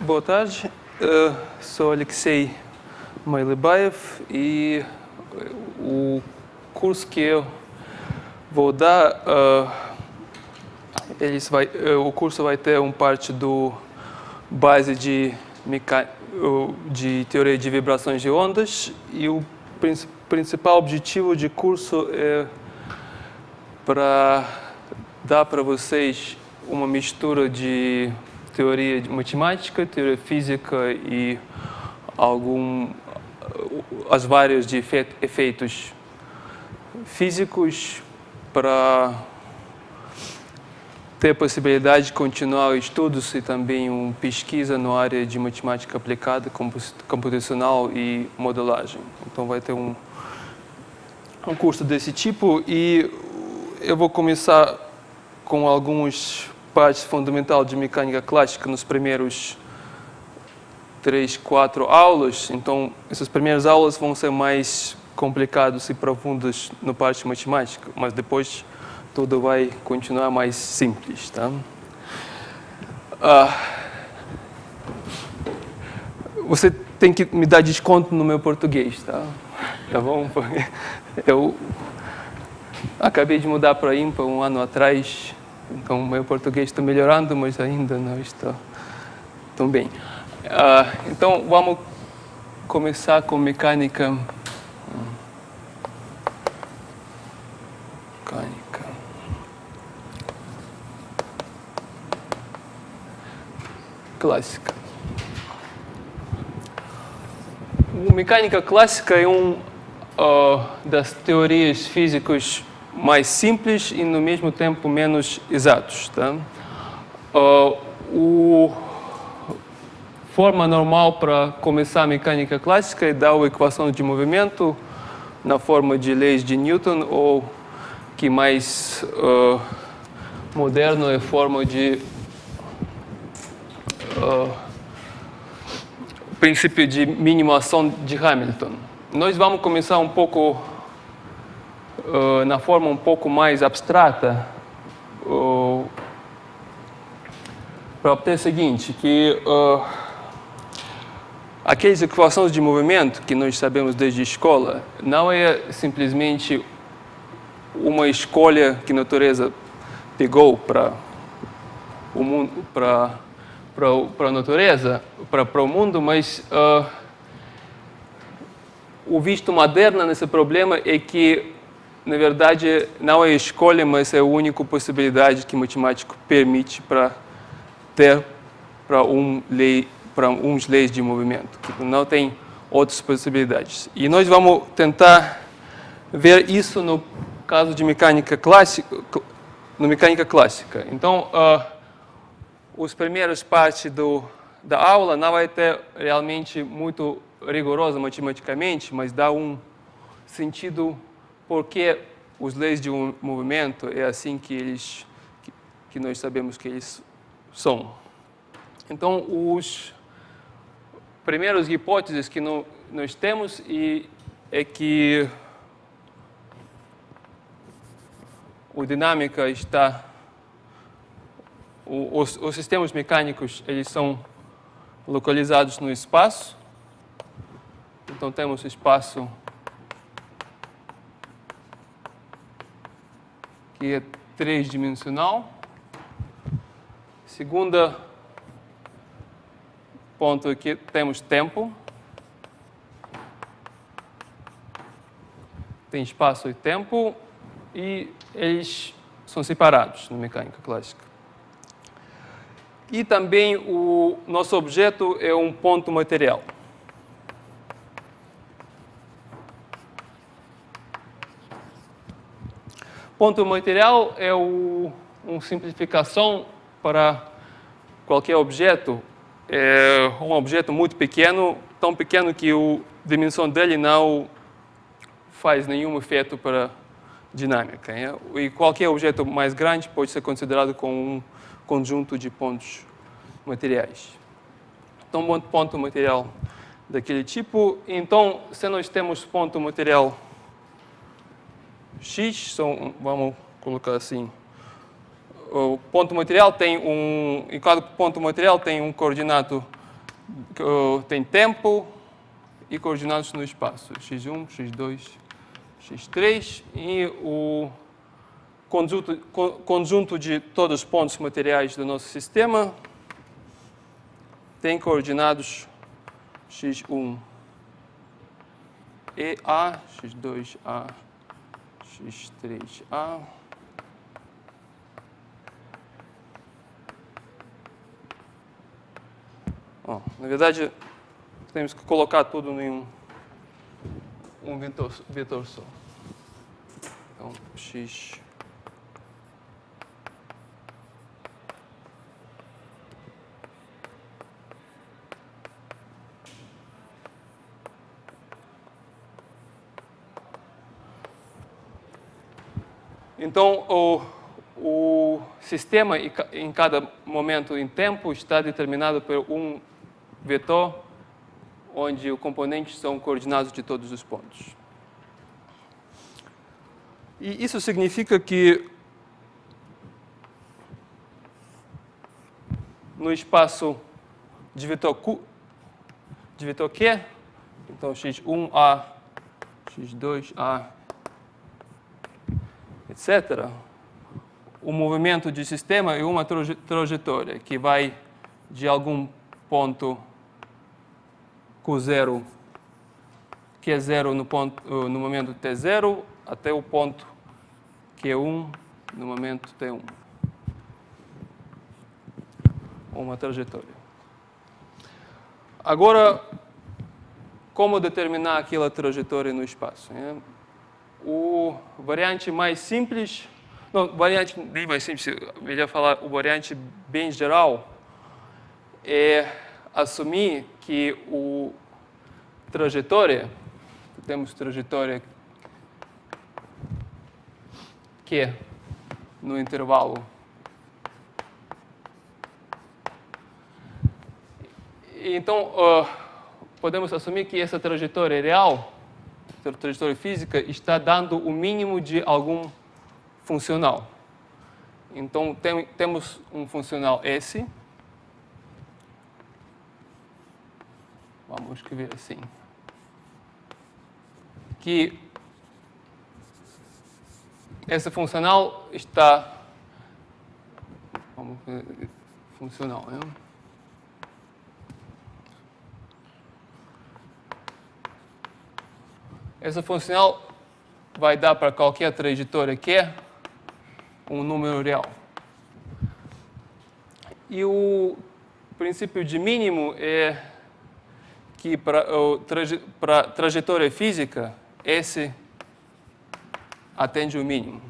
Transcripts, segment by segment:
Boa tarde, sou Alexei Mailebaev e o curso que eu vou dar, o curso vai ter parte do base de teoria de vibrações de ondas e o principal objetivo de curso é para dar para vocês uma mistura de teoria de matemática, teoria física e as várias de efeitos físicos para ter a possibilidade de continuar estudos e também uma pesquisa na área de matemática aplicada, computacional e modelagem. Então vai ter um curso desse tipo e eu vou começar com algumas partes fundamentais de mecânica clássica nos primeiros 3, 4 aulas. Então, essas primeiras aulas vão ser mais complicadas e profundas na parte matemática, mas depois tudo vai continuar mais simples, tá? Você tem que me dar desconto no meu português, tá? Tá bom? Eu acabei de mudar para IMPA um ano atrás. Então, meu português está melhorando, mas ainda não está tão bem. Então, vamos começar com mecânica clássica. A mecânica clássica é das teorias físicas mais simples e, no mesmo tempo, menos exatos. Tá? Forma normal para começar a mecânica clássica é dar a equação de movimento na forma de leis de Newton, ou que mais moderno é a forma de princípio de minimação de Hamilton. Nós vamos começar um pouco na forma um pouco mais abstrata, para obter o seguinte, que aquelas equações de movimento que nós sabemos desde a escola não é simplesmente uma escolha que a natureza pegou para o mundo, para a natureza, para o mundo, mas o visto moderno nesse problema é que, na verdade, não é escolha, mas é a única possibilidade que o matemático permite para ter para uns leis de movimento. Não tem outras possibilidades. E nós vamos tentar ver isso no caso de mecânica clássica. Então, os primeiros partes da aula não vai ter realmente muito rigorosa matematicamente, mas dá um sentido porque os leis de um movimento é assim que nós sabemos que eles são. Então, os primeiras hipóteses que nós temos é que a dinâmica está... Os sistemas mecânicos, eles são localizados no espaço. Então, temos espaço que é três-dimensional. Segunda ponto aqui, temos tempo. Tem espaço e tempo, e eles são separados na mecânica clássica. E também o nosso objeto é um ponto material. Ponto material é uma simplificação para qualquer objeto. É um objeto muito pequeno, tão pequeno que a dimensão dele não faz nenhum efeito para a dinâmica. E qualquer objeto mais grande pode ser considerado como um conjunto de pontos materiais. Então, um ponto material daquele tipo. Então, se nós temos ponto material X, vamos colocar assim, o ponto material tem em cada ponto material tem um coordenado, tem tempo e coordenadas no espaço, x1, x2, x3, e o conjunto de todos os pontos materiais do nosso sistema tem coordenados x1 EA, x2A, x3A. Na verdade, temos que colocar tudo em um vetor só. Então, x. Então, o sistema, em cada momento em tempo, está determinado por um vetor, onde os componentes são coordenados de todos os pontos. E isso significa que no espaço de vetor Q, então x1A, x2A, etc., o movimento de sistema é uma trajetória que vai de algum ponto Q0, que é zero no momento T0, até o ponto Q1 no momento T1. Uma trajetória. Agora, como determinar aquela trajetória no espaço? O variante mais simples, não, variante nem mais simples, melhor falar, o variante bem geral é assumir que temos trajetória Q no intervalo então podemos assumir que essa trajetória real, trajetória física, está dando o mínimo de algum funcional. Então temos um funcional S. Vamos escrever assim. Que essa funcional está funcional, né? Essa funcional vai dar para qualquer trajetória que é um número real. E o princípio de mínimo é que para trajetória física, S atende o mínimo.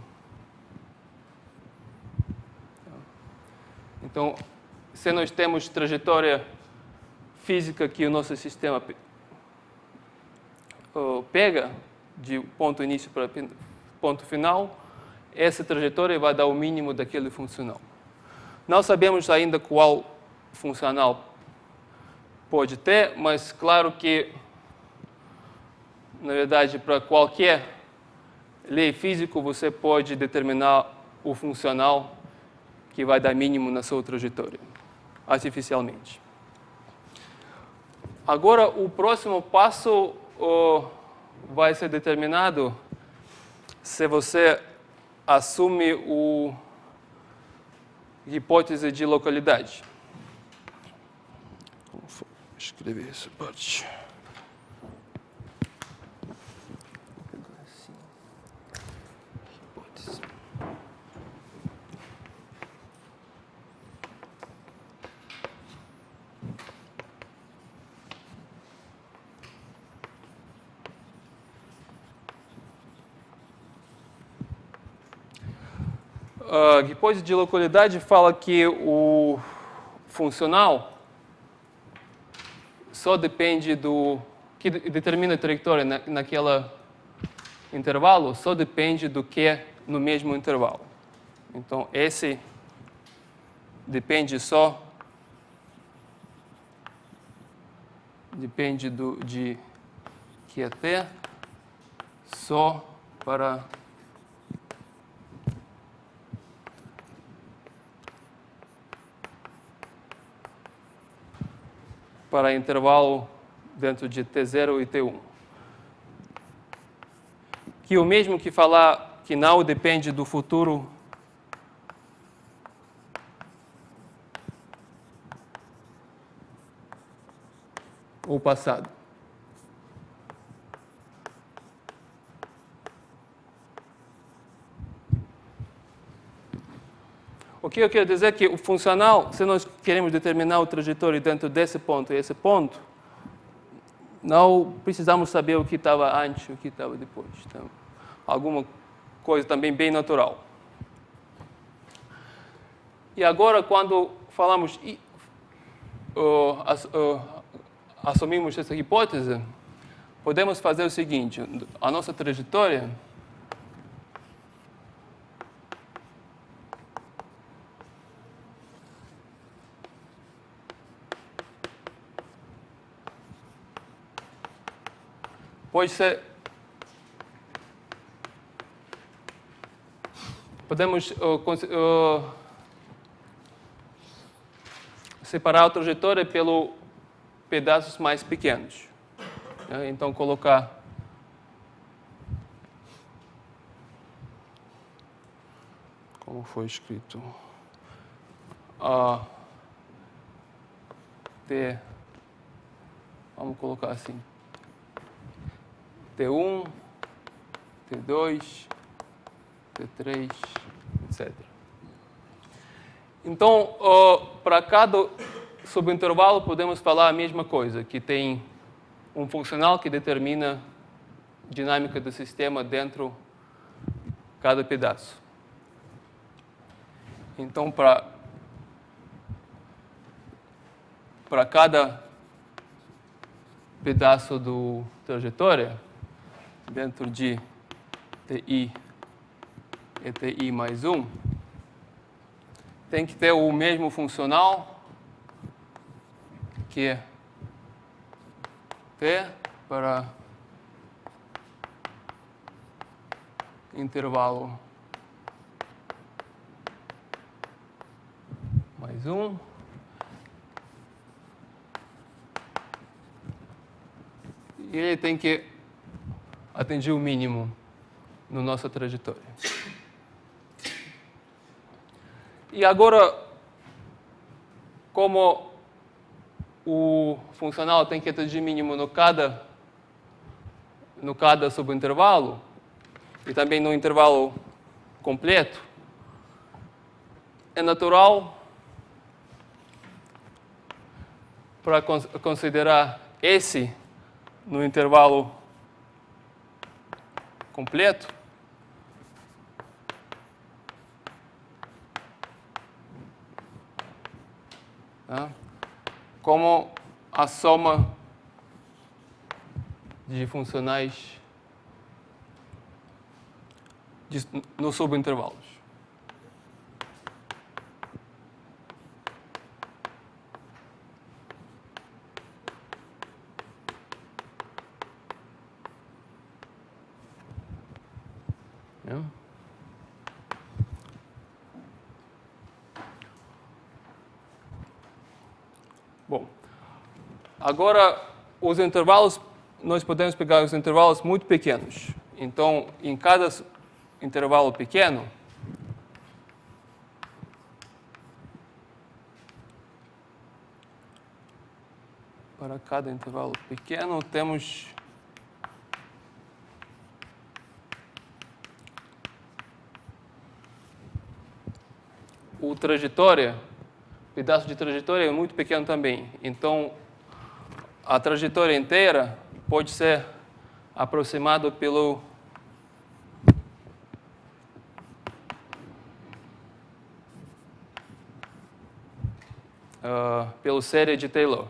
Então, se nós temos trajetória física que o nosso sistema pega de ponto início para ponto final, essa trajetória vai dar o mínimo daquele funcional. Não sabemos ainda qual funcional pode ter, mas claro que, na verdade, para qualquer lei física, você pode determinar o funcional que vai dar mínimo na sua trajetória, artificialmente. Agora, o próximo passo vai ser determinado se você assume a hipótese de localidade. Vou escrever essa parte. Hipótese. A hipótese de localidade fala que o funcional só depende que determina a trajetória naquele intervalo, só depende do que é no mesmo intervalo. Então, esse depende de que até só para para intervalo dentro de T0 e T1. Que é o mesmo que falar que não depende do futuro ou passado. O que eu quero dizer é que o funcional, se nós queremos determinar o trajetório dentro desse ponto e esse ponto, não precisamos saber o que estava antes e o que estava depois. Então, alguma coisa também bem natural. E agora, quando falamos assumimos essa hipótese, podemos fazer o seguinte: a nossa trajetória pode ser. Podemos separar a trajetória pelos pedaços mais pequenos. Então, colocar como foi escrito vamos colocar assim, T1, T2, T3, etc. Então, para cada subintervalo, podemos falar a mesma coisa, que tem um funcional que determina a dinâmica do sistema dentro de cada pedaço. Então, para cada pedaço do trajetória, dentro de TI e TI mais 1, tem que ter o mesmo funcional, que é T para intervalo mais 1. E ele tem que atingir o mínimo na nossa trajetória. E agora, como o funcional tem que atingir mínimo no cada subintervalo, e também no intervalo completo, é natural para considerar esse no intervalo completo, como a soma de funcionais nos subintervalos. Bom, agora os intervalos, nós podemos pegar os intervalos muito pequenos. Então, em cada intervalo pequeno, para cada intervalo pequeno, temos o trajetória, pedaço de trajetória é muito pequeno também. Então, a trajetória inteira pode ser aproximada pelo série de Taylor.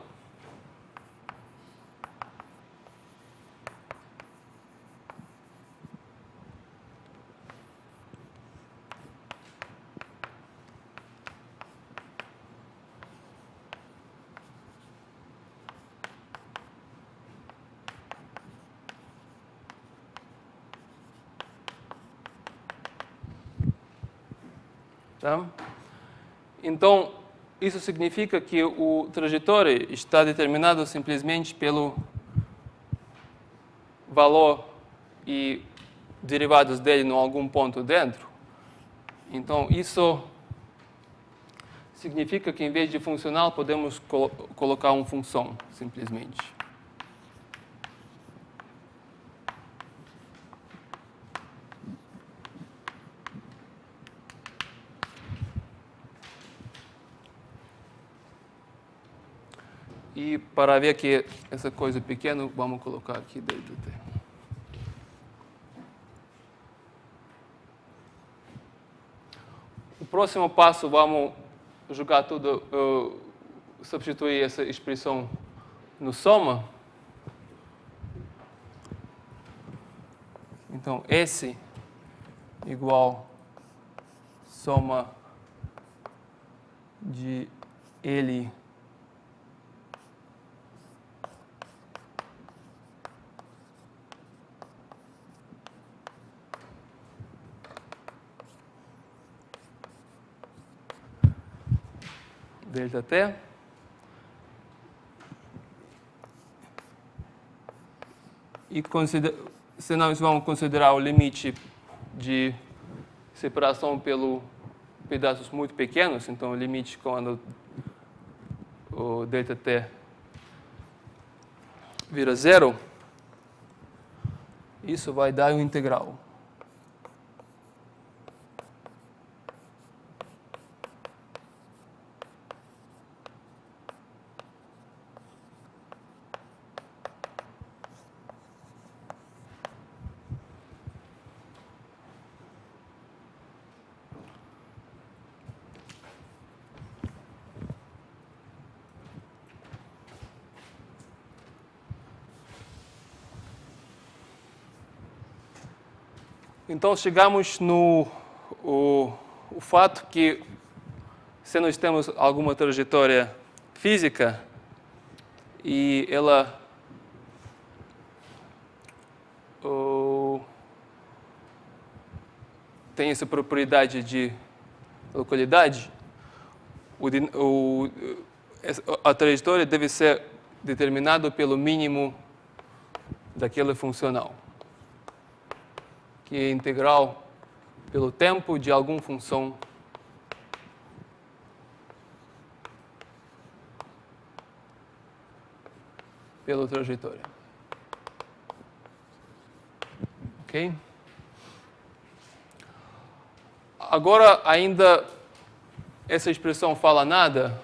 Tá? Então, isso significa que o trajetória está determinado simplesmente pelo valor e derivados dele em algum ponto dentro. Então, isso significa que, em vez de funcional, podemos colocar uma função, simplesmente. E para ver que essa coisa pequena, vamos colocar aqui dentro. O próximo passo, vamos jogar tudo, substituir essa expressão no soma. Então, S igual soma de L delta t. E se nós vamos considerar o limite de separação pelo pedaços muito pequenos, então o limite quando o delta t vira zero, isso vai dar um integral. Então, chegamos no o fato que, se nós temos alguma trajetória física e ela tem essa propriedade de localidade, a trajetória deve ser determinada pelo mínimo daquela funcional, que é integral pelo tempo de alguma função pela trajetória. Ok? Agora, ainda, essa expressão fala nada,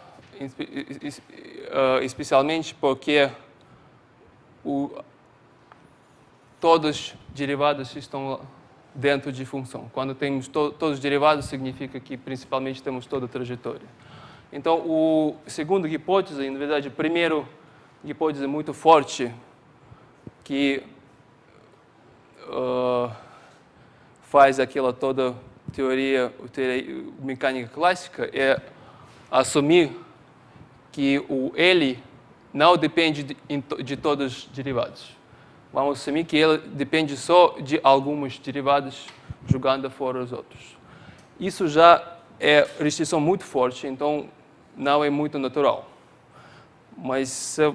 especialmente porque todos os derivados estão dentro de função. Quando temos todos os derivados, significa que, principalmente, temos toda a trajetória. Então, a segunda hipótese, na verdade, a primeira hipótese muito forte, que faz aquela toda teoria mecânica clássica, é assumir que o L não depende de todos os derivados. Vamos assumir que ele depende só de alguns derivados, jogando fora os outros. Isso já é restrição muito forte, então não é muito natural. Mas se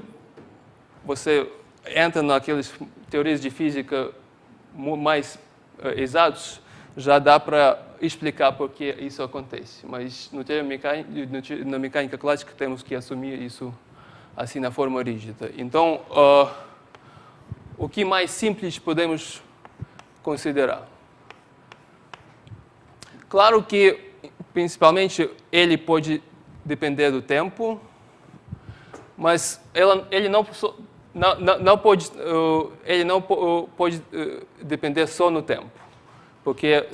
você entra naquelas teorias de física mais exatas, já dá para explicar por que isso acontece. Mas na mecânica clássica temos que assumir isso assim na forma rígida. Então, o que mais simples podemos considerar? Claro que, principalmente, ele pode depender do tempo, mas ele não pode depender só no tempo, porque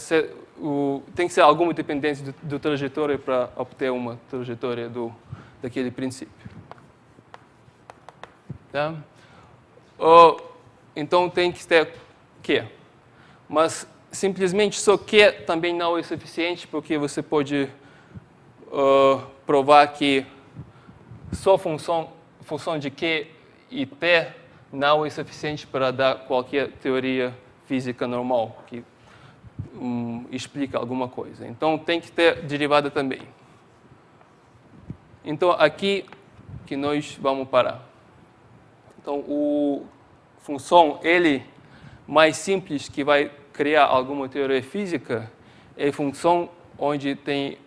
tem que ser alguma dependência do trajetória para obter uma trajetória daquele princípio. Tá? Então, tem que ter Q. Mas, simplesmente, só Q também não é suficiente, porque você pode provar que só função de Q e T não é suficiente para dar qualquer teoria física normal que explica alguma coisa. Então, tem que ter derivada também. Então, aqui que nós vamos parar. Então, a função L mais simples que vai criar alguma teoria física é a função onde tem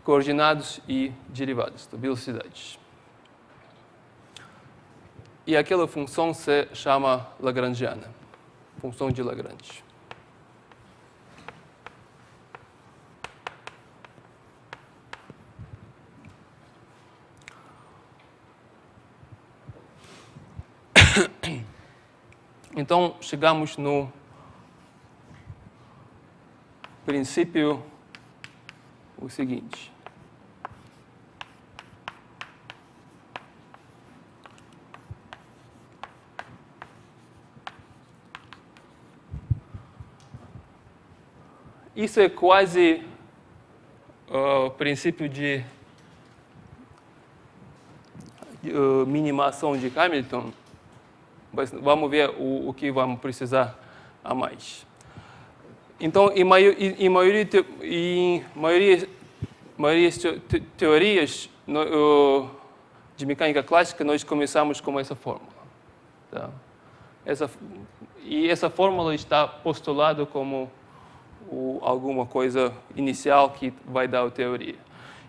coordenadas e derivadas, velocidades. E aquela função se chama lagrangiana, função de Lagrange. Então, chegamos no princípio o seguinte. Isso é quase o princípio de minimação de Hamilton. Mas vamos ver o que vamos precisar a mais. Então, em maioria teorias de mecânica clássica, nós começamos com essa fórmula. Tá? Essa fórmula está postulada como alguma coisa inicial que vai dar a teoria.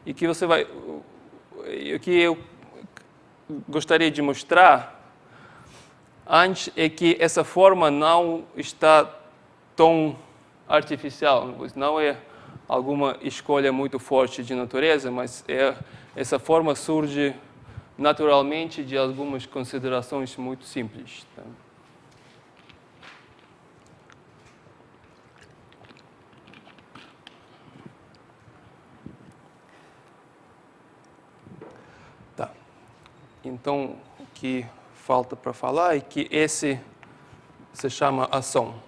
E o que eu gostaria de mostrar antes é que essa forma não está tão artificial, não é alguma escolha muito forte de natureza, mas essa forma surge naturalmente de algumas considerações muito simples. Tá? Tá. Então, o que falta para falar é que esse se chama ação.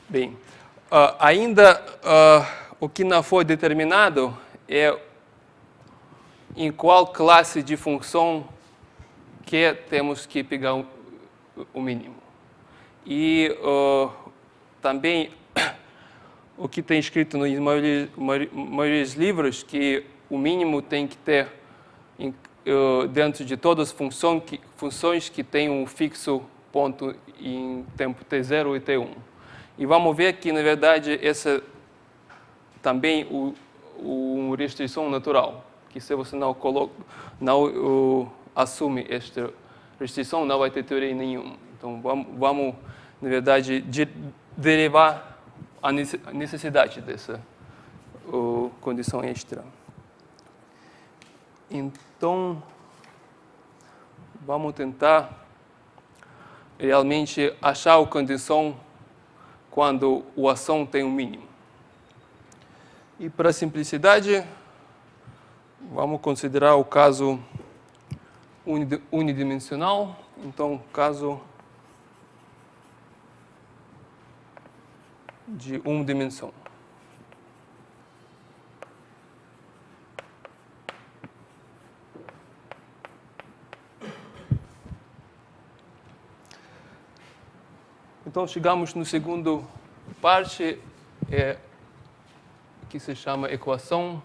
Bem, ainda o que não foi determinado é em qual classe de função que temos que pegar o mínimo. E também o que tem escrito nos maioria dos livros, que o mínimo tem que ter dentro de todas as funções que têm um fixo ponto em tempo t0 e t1. E vamos ver que, na verdade, essa também uma restrição natural, que se você não assume esta restrição, não vai ter teoria nenhuma. Então, vamos na verdade, derivar a necessidade dessa condição extra. Então, vamos tentar realmente achar a condição quando a ação tem um mínimo. E para simplicidade, vamos considerar o caso unidimensional. Então, caso de uma dimensão. Então, chegamos no segundo parte, que se chama equação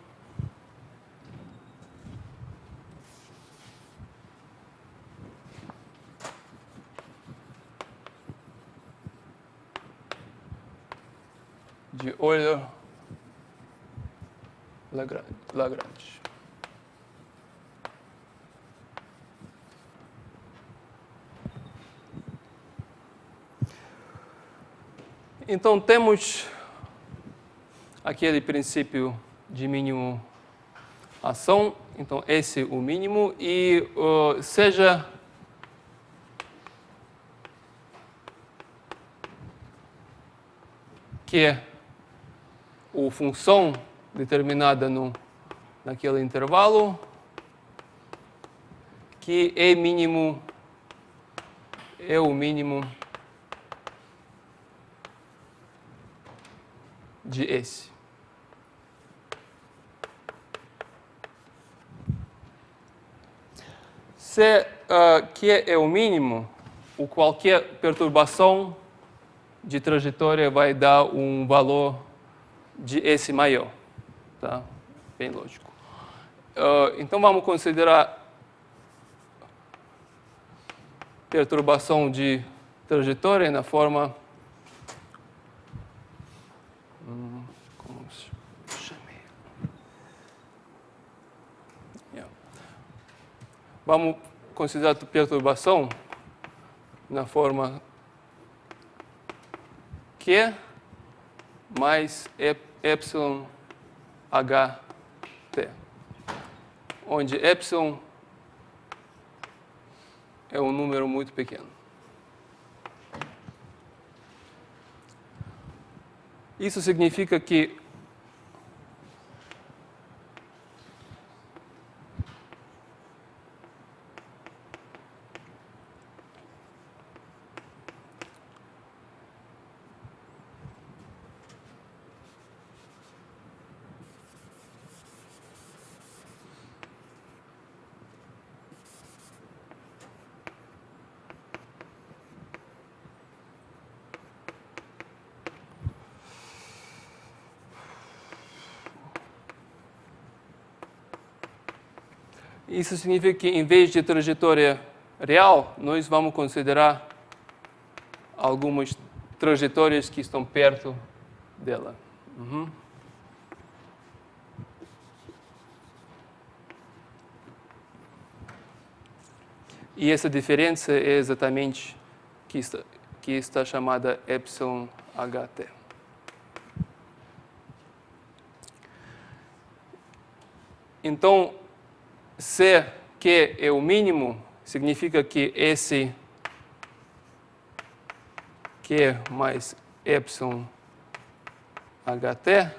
de Euler-Lagrange. Então, temos aquele princípio de mínimo ação. Então, esse é o mínimo. E seja que a função determinada naquele intervalo, que é mínimo, é o mínimo de S. Se Q é o mínimo, qualquer perturbação de trajetória vai dar um valor de S maior. Tá? Bem lógico. Então, vamos considerar perturbação de trajetória na forma... Como se chamei? Vamos considerar perturbação na forma Q mais epsilon ht, onde epsilon é um número muito pequeno. Isso significa que em vez de trajetória real, nós vamos considerar algumas trajetórias que estão perto dela. E essa diferença é exatamente que está chamada epsilon ht. Então, se Q é o mínimo, significa que esse Q mais epsilon ht,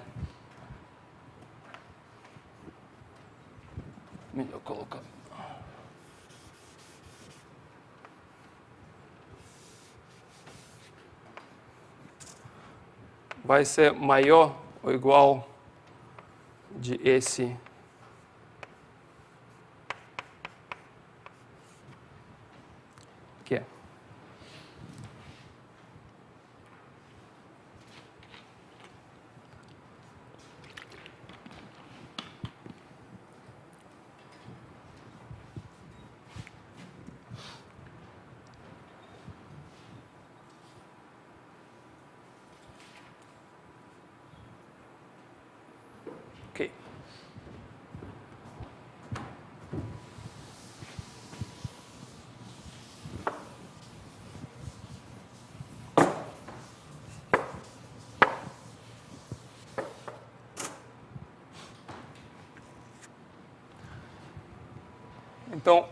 melhor colocar, vai ser maior ou igual de esse Q. Ok. Então,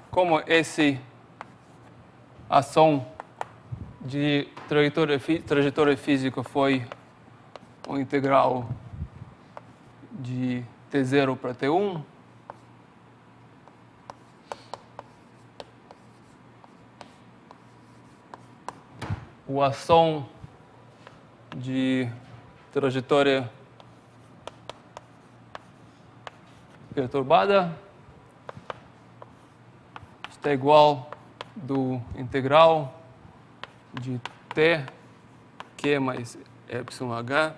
como essa ação de trajetória física foi uma integral de T0 para T1, a ação de trajetória perturbada está igual do integral de T Q mais epsilon h,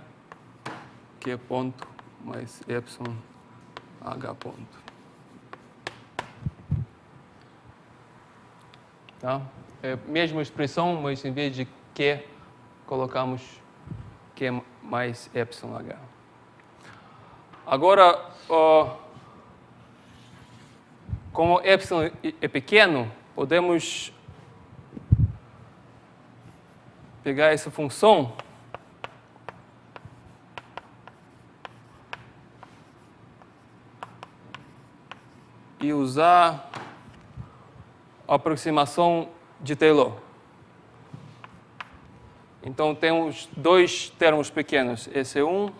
Q ponto mais epsilon h ponto. Tá? É a mesma expressão, mas em vez de Q, colocamos Q mais epsilon h. Agora, como epsilon é pequeno, podemos pegar essa função e usar a aproximação de Taylor. Então, temos dois termos pequenos, esse um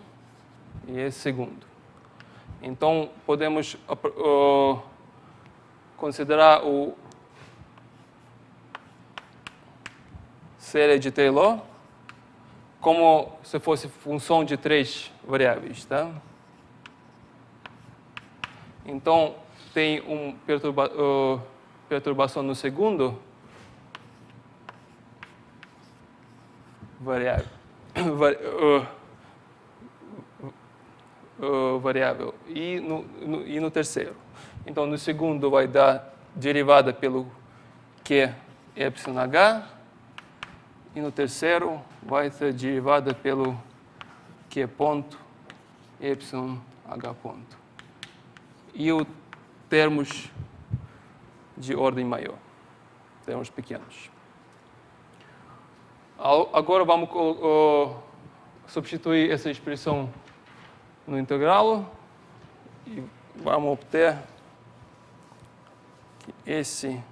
e esse segundo. Então, podemos considerar o série de Taylor como se fosse função de três variáveis, tá? Então, tem uma perturbação no segundo variável. Variável. E no terceiro. Então, no segundo vai dar derivada pelo Q εh. E no terceiro vai ser derivada pelo Q ponto εh ponto. E os termos de ordem maior, termos pequenos. Agora vamos substituir essa expressão no integral e vamos obter que esse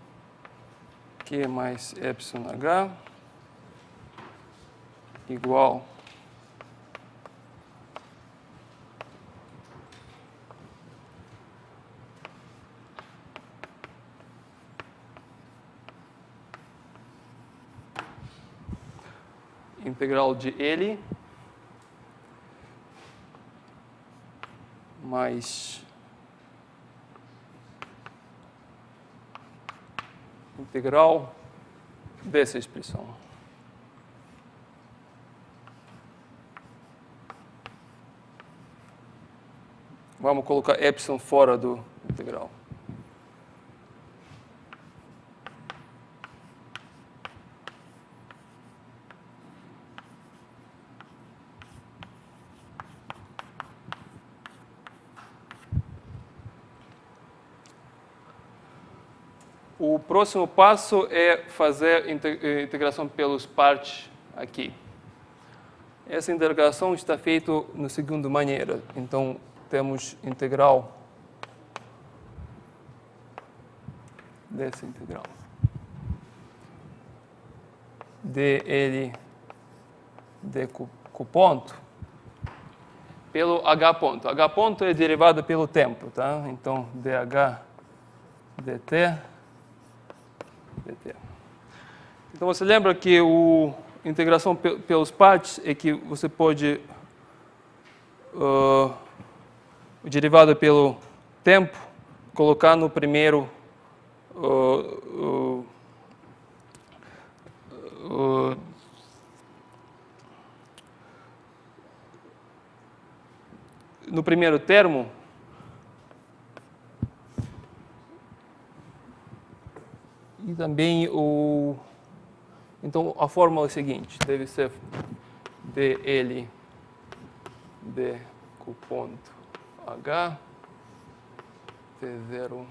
Q mais εh igual integral de L mais integral dessa expressão. Vamos colocar epsilon fora do integral. O próximo passo é fazer integração pelos partes aqui. Essa integração está feita na seguinte maneira. Então, temos integral dessa integral dl d com ponto pelo h ponto. H ponto é derivado pelo tempo, tá? Então, dh dt. Então, você lembra que a integração pelos partes é que você pode derivado pelo tempo colocar no primeiro no primeiro termo. E também então a fórmula é a seguinte, deve ser dl d com ponto h t0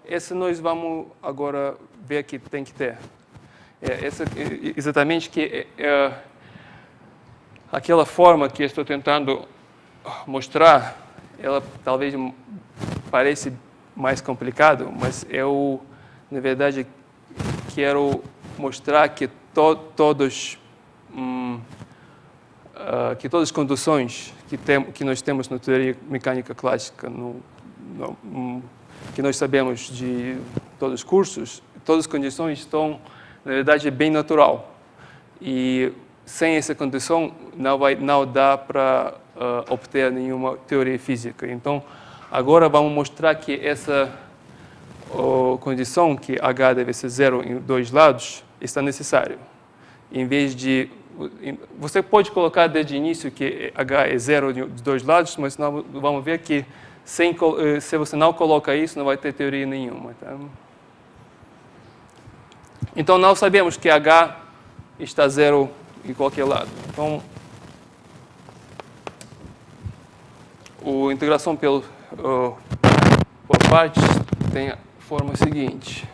esse nós vamos agora ver que tem que ter. Exatamente que aquela forma que estou tentando mostrar, ela talvez pareça mais complicado, mas eu, na verdade, quero mostrar que todas as condições que nós temos na teoria mecânica clássica, que nós sabemos de todos os cursos, todas as condições estão, na verdade, bem natural. E sem essa condição não dá para obter nenhuma teoria física. Então, agora vamos mostrar que essa condição, que h deve ser zero em dois lados, está necessário. Em vez de... Você pode colocar desde o início que h é zero de dois lados, mas vamos ver que se você não coloca isso, não vai ter teoria nenhuma. Tá? Então, nós sabemos que h está zero em qualquer lado. Então, a integração por partes tem a forma seguinte.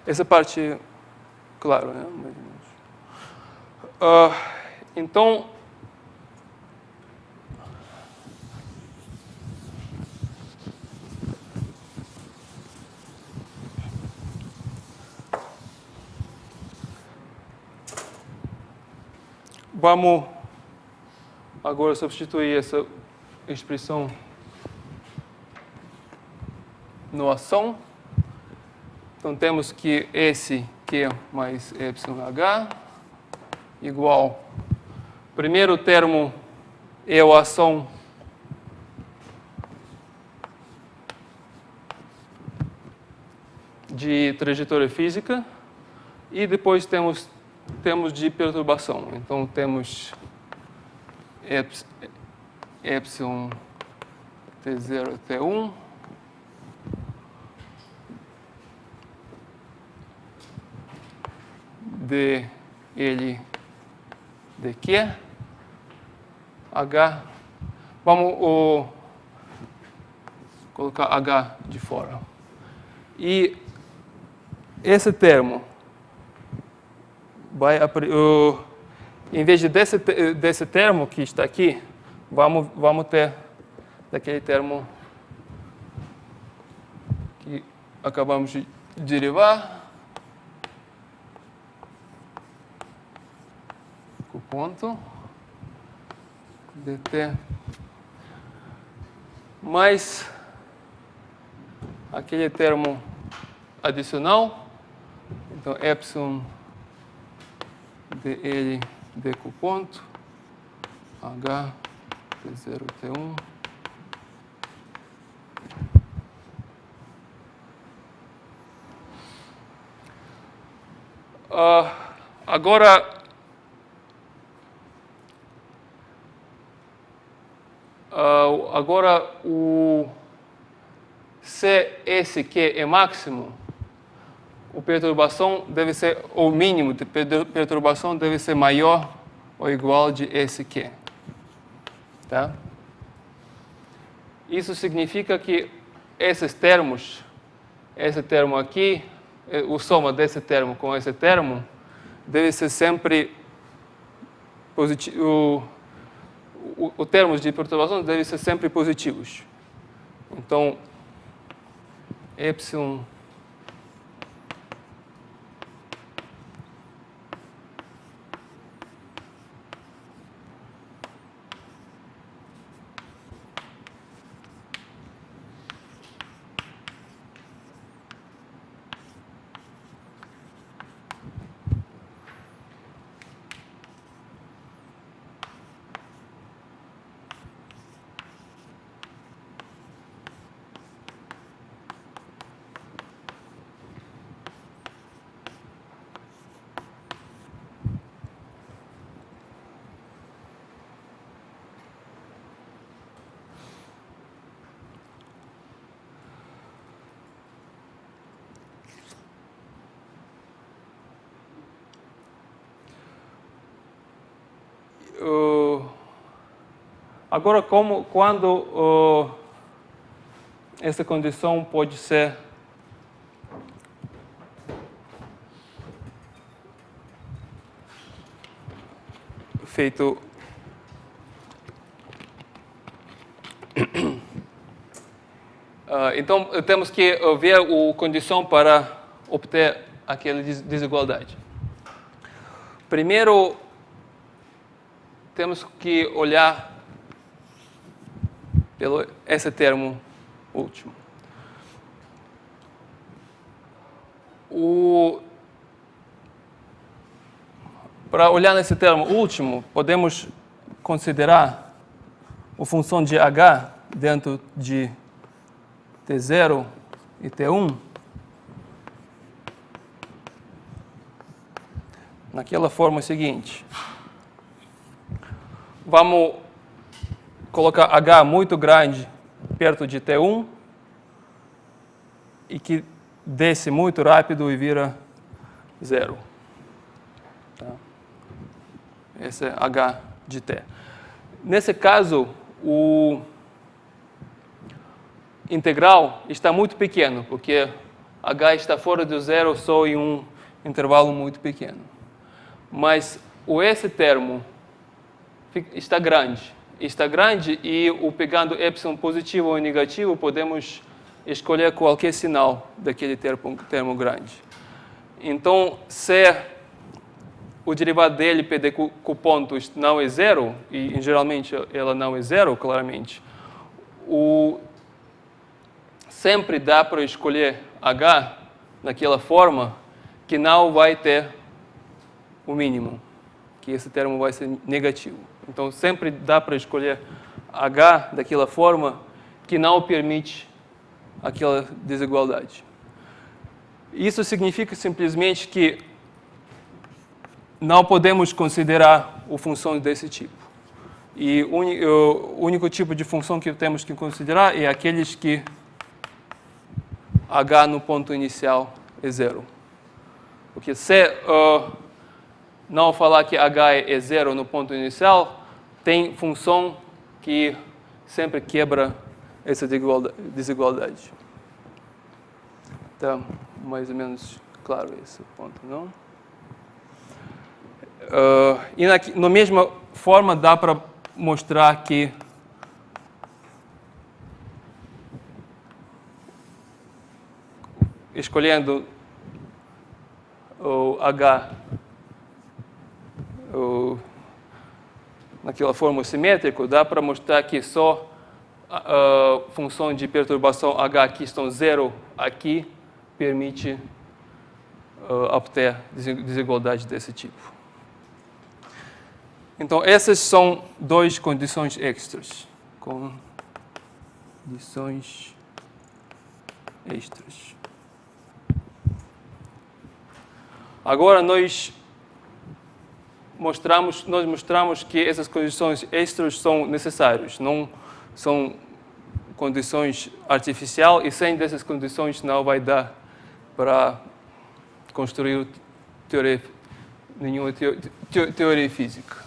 Essa parte, claro, né? Então, vamos agora substituir essa expressão no ação. Então, temos que esse Q mais εh igual. Primeiro termo é a ação de trajetória física e depois temos de perturbação. Então, temos epsilon T0 T1 dl dq h. Vamos colocar h de fora. E esse termo vai, em vez desse termo que está aqui, vamos ter daquele termo que acabamos de derivar. O ponto dt mais aquele termo adicional. Então, epsilon dl dq ponto h t0 t1 agora se esse Q é máximo, a perturbação deve ser, o mínimo de perturbação deve ser maior ou igual de esse Q. Tá? Isso significa que esses termos, esse termo aqui, o soma desse termo com esse termo, deve ser sempre positivo. Os termos de perturbação devem ser sempre positivos. Então, epsilon agora, quando essa condição pode ser feito então, temos que ver a condição para obter aquela desigualdade. Primeiro, temos que olhar pelo esse termo último. Para olhar nesse termo último, podemos considerar a função de h dentro de T0 e T1 naquela forma seguinte. Vamos colocar h muito grande perto de T1 e que desce muito rápido e vira 0. Tá? Esse é h de T. Nesse caso, o integral está muito pequeno, porque h está fora do zero só em um intervalo muito pequeno. Mas esse termo está grande. Está grande e, pegando epsilon positivo ou negativo, podemos escolher qualquer sinal daquele termo grande. Então, se o derivado da LP com pontos não é zero, e geralmente ela não é zero, claramente, sempre dá para escolher H naquela forma que não vai ter o mínimo, que esse termo vai ser negativo. Então, sempre dá para escolher H daquela forma que não permite aquela desigualdade. Isso significa simplesmente que não podemos considerar funções desse tipo. E o único tipo de função que temos que considerar é aqueles que H no ponto inicial é zero. Porque se não falar que H é zero no ponto inicial, tem função que sempre quebra essa desigualdade. Tá mais ou menos claro esse ponto, não? E na mesma forma dá para mostrar que escolhendo o H naquela forma simétrica, dá para mostrar que só a função de perturbação H aqui estão zero aqui permite obter desigualdade desse tipo. Então, essas são duas condições extras. Condições extras. Agora, nós mostramos que essas condições extras são necessárias. Não são condições artificiais e sem dessas condições não vai dar para construir nenhuma teoria física.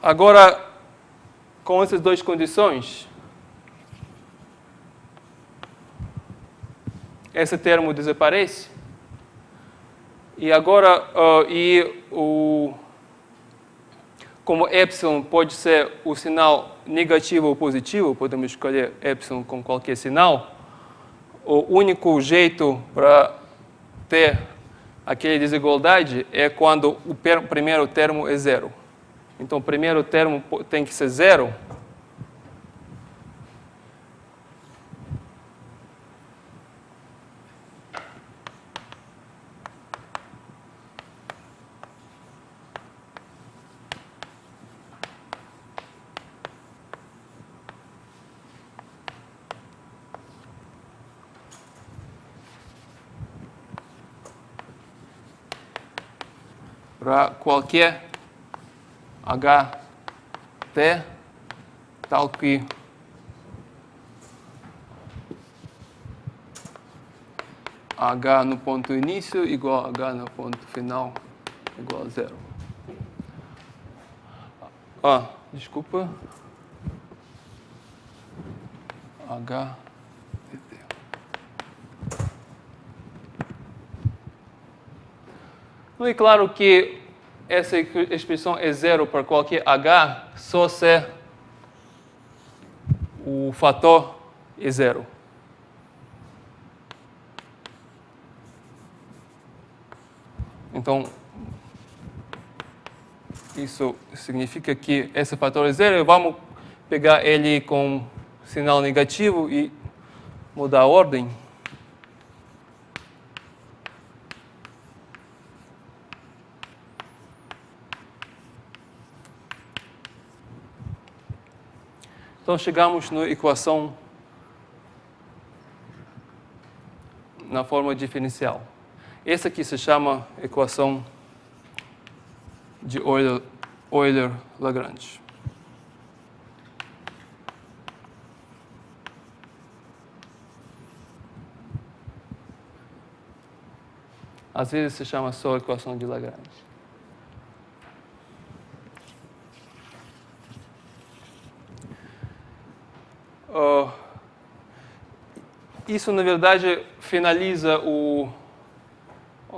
Agora, com essas duas condições, esse termo desaparece. E agora, como epsilon pode ser o sinal negativo ou positivo, podemos escolher epsilon com qualquer sinal, o único jeito para ter aquela desigualdade é quando o primeiro termo é zero. Então, o primeiro termo tem que ser zero. Para qualquer HT, tal que H no ponto início igual a H no ponto final igual a zero. Desculpa. H. Não é claro que essa expressão é zero para qualquer H, só se o fator é zero. Então, isso significa que esse fator é zero. Vamos pegar ele com sinal negativo e mudar a ordem. Então, chegamos na equação na forma diferencial. Essa aqui se chama equação de Euler-Lagrange. Às vezes se chama só equação de Lagrange. Isso, na verdade, finaliza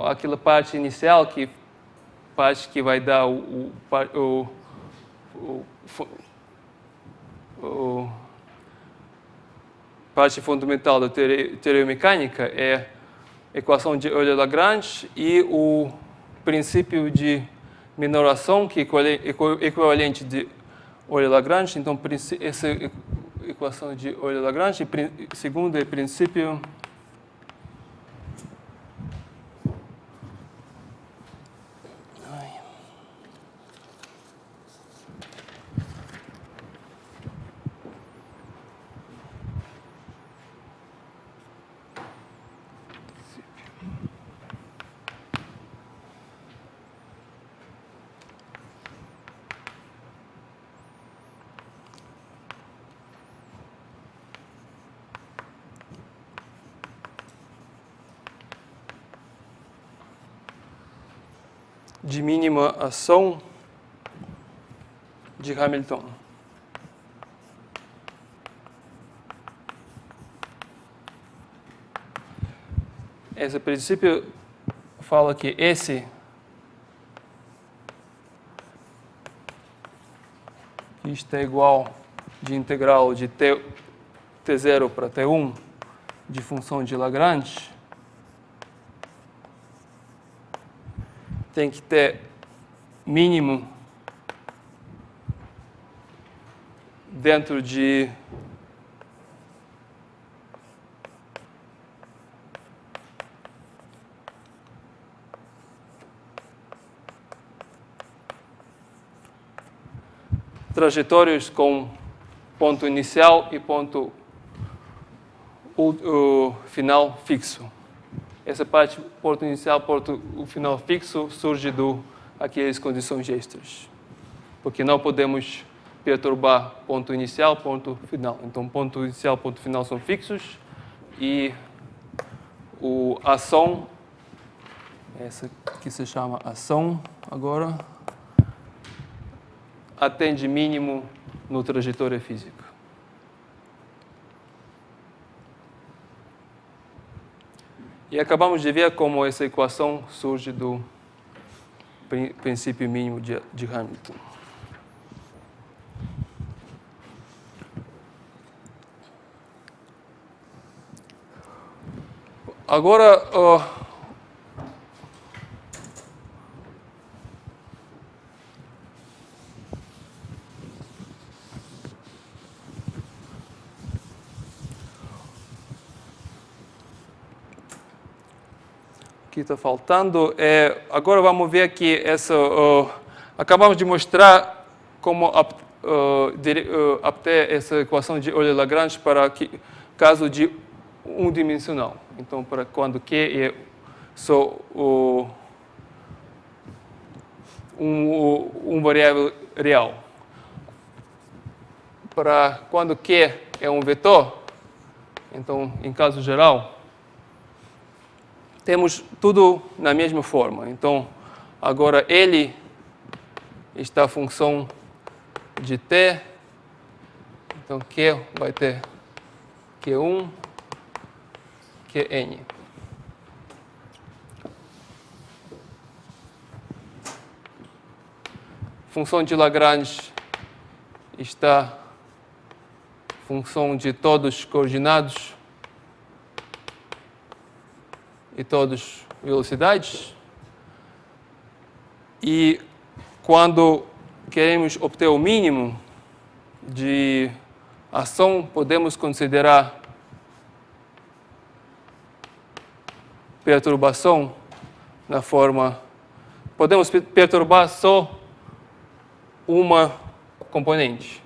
aquela parte inicial, parte que vai dar parte fundamental da teoria mecânica é a equação de Euler-Lagrange e o princípio de minoração, que é equivalente de Euler-Lagrange. Então, essa equação de Euler-Lagrange, segundo é princípio de mínima ação de Hamilton. Esse princípio fala que esse está igual de integral de t0 para t1 de função de Lagrange tem que ter mínimo dentro de trajetórias com ponto inicial e ponto final fixo. Essa parte, ponto inicial, ponto final fixo, surge aquelas condições extras. Porque não podemos perturbar ponto inicial, ponto final. Então, ponto inicial, ponto final são fixos e a ação, essa que se chama ação agora, atende mínimo no trajetória física. E acabamos de ver como essa equação surge do princípio mínimo de Hamilton. Agora, que está faltando agora vamos ver aqui acabamos de mostrar como obter essa equação de Euler-Lagrange para caso de unidimensional. Então, para quando Q é só um variável real. Para quando Q é um vetor, então, em caso geral, temos tudo na mesma forma. Então, agora L está a função de T. Então, Q vai ter Q1, Qn. Função de Lagrange está função de todos coordenados e todas velocidades. E quando queremos obter o mínimo de ação, podemos considerar perturbação na forma... Podemos perturbar só uma componente.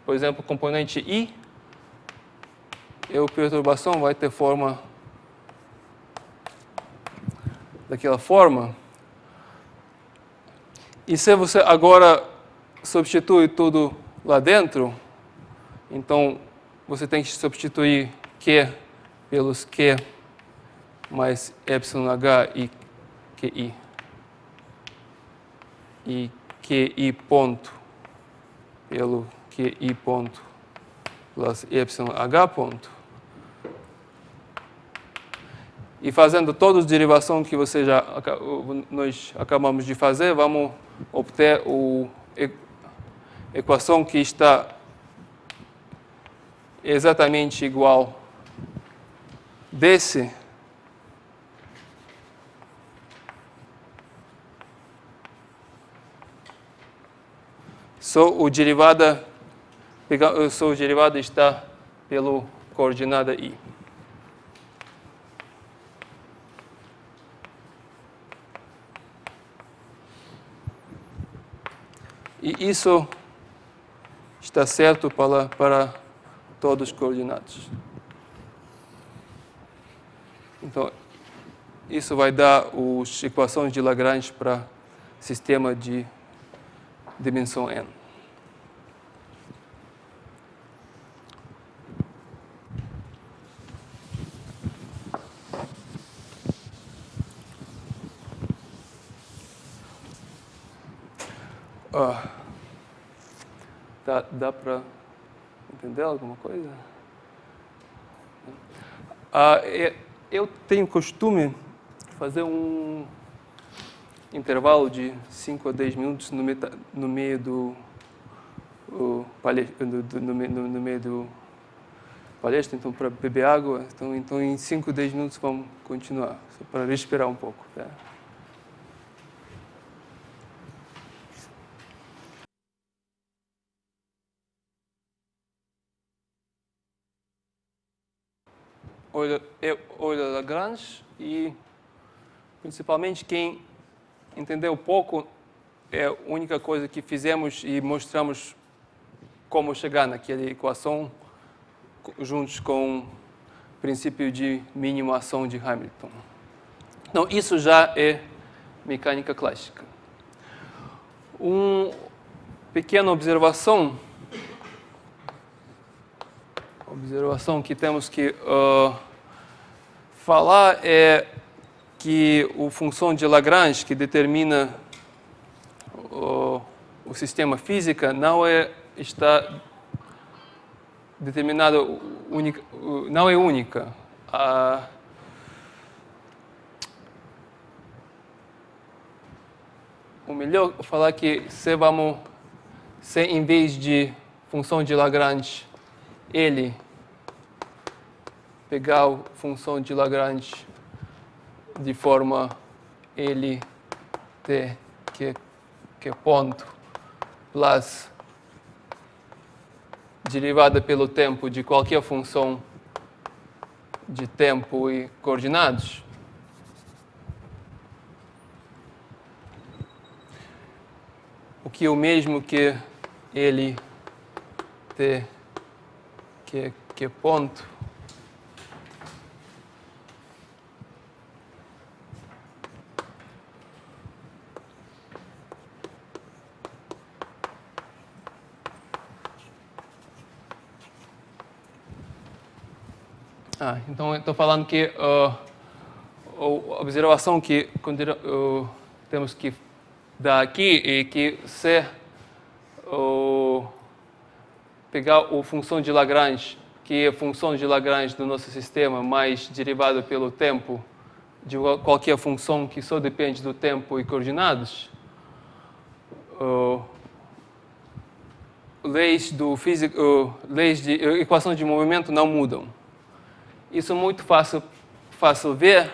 Por exemplo, componente I, e a perturbação vai ter forma daquela forma. E se você agora substitui tudo lá dentro, então você tem que substituir Q pelos Q mais εh e QI. E QI ponto pelo QI ponto plus εh ponto. E fazendo todas as derivações que nós acabamos de fazer, vamos obter equação que está exatamente igual desse, só o derivada está pela coordenada i. E isso está certo para todos os coordenados. Então, isso vai dar as equações de Lagrange para sistema de dimensão n. Dá para entender alguma coisa? Eu tenho costume de fazer um intervalo de 5 a 10 minutos no meio do palestra, então para beber água. Então em 5 a 10 minutos vamos continuar, só para respirar um pouco. Tá? Olha Lagrange e principalmente quem entendeu pouco é a única coisa que fizemos e mostramos como chegar naquela equação juntos com o princípio de mínima ação de Hamilton. Então, isso já é mecânica clássica. Uma pequena observação que temos que falar é que a função de Lagrange, que determina o sistema físico, não está determinada não é única. O melhor é falar que se em vez de função de Lagrange, ele pegar a função de Lagrange de forma L t, que é ponto, plus derivada pelo tempo de qualquer função de tempo e coordenados. O que é o mesmo que L t, que é ponto, então, estou falando que a observação que temos que dar aqui é que se pegar a função de Lagrange, que é a função de Lagrange do nosso sistema, mais derivada pelo tempo de qualquer função que só depende do tempo e coordenados, leis de equação de movimento não mudam. Isso é muito fácil ver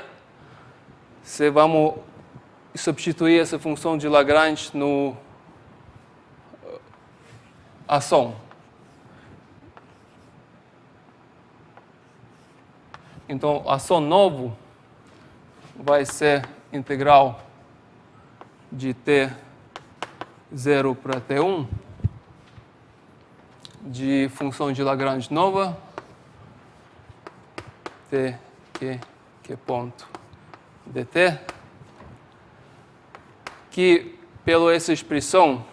se vamos substituir essa função de Lagrange no ação. Então, a ação novo vai ser integral de T0 para T1 de função de Lagrange nova, T, que é ponto dt, que pela essa expressão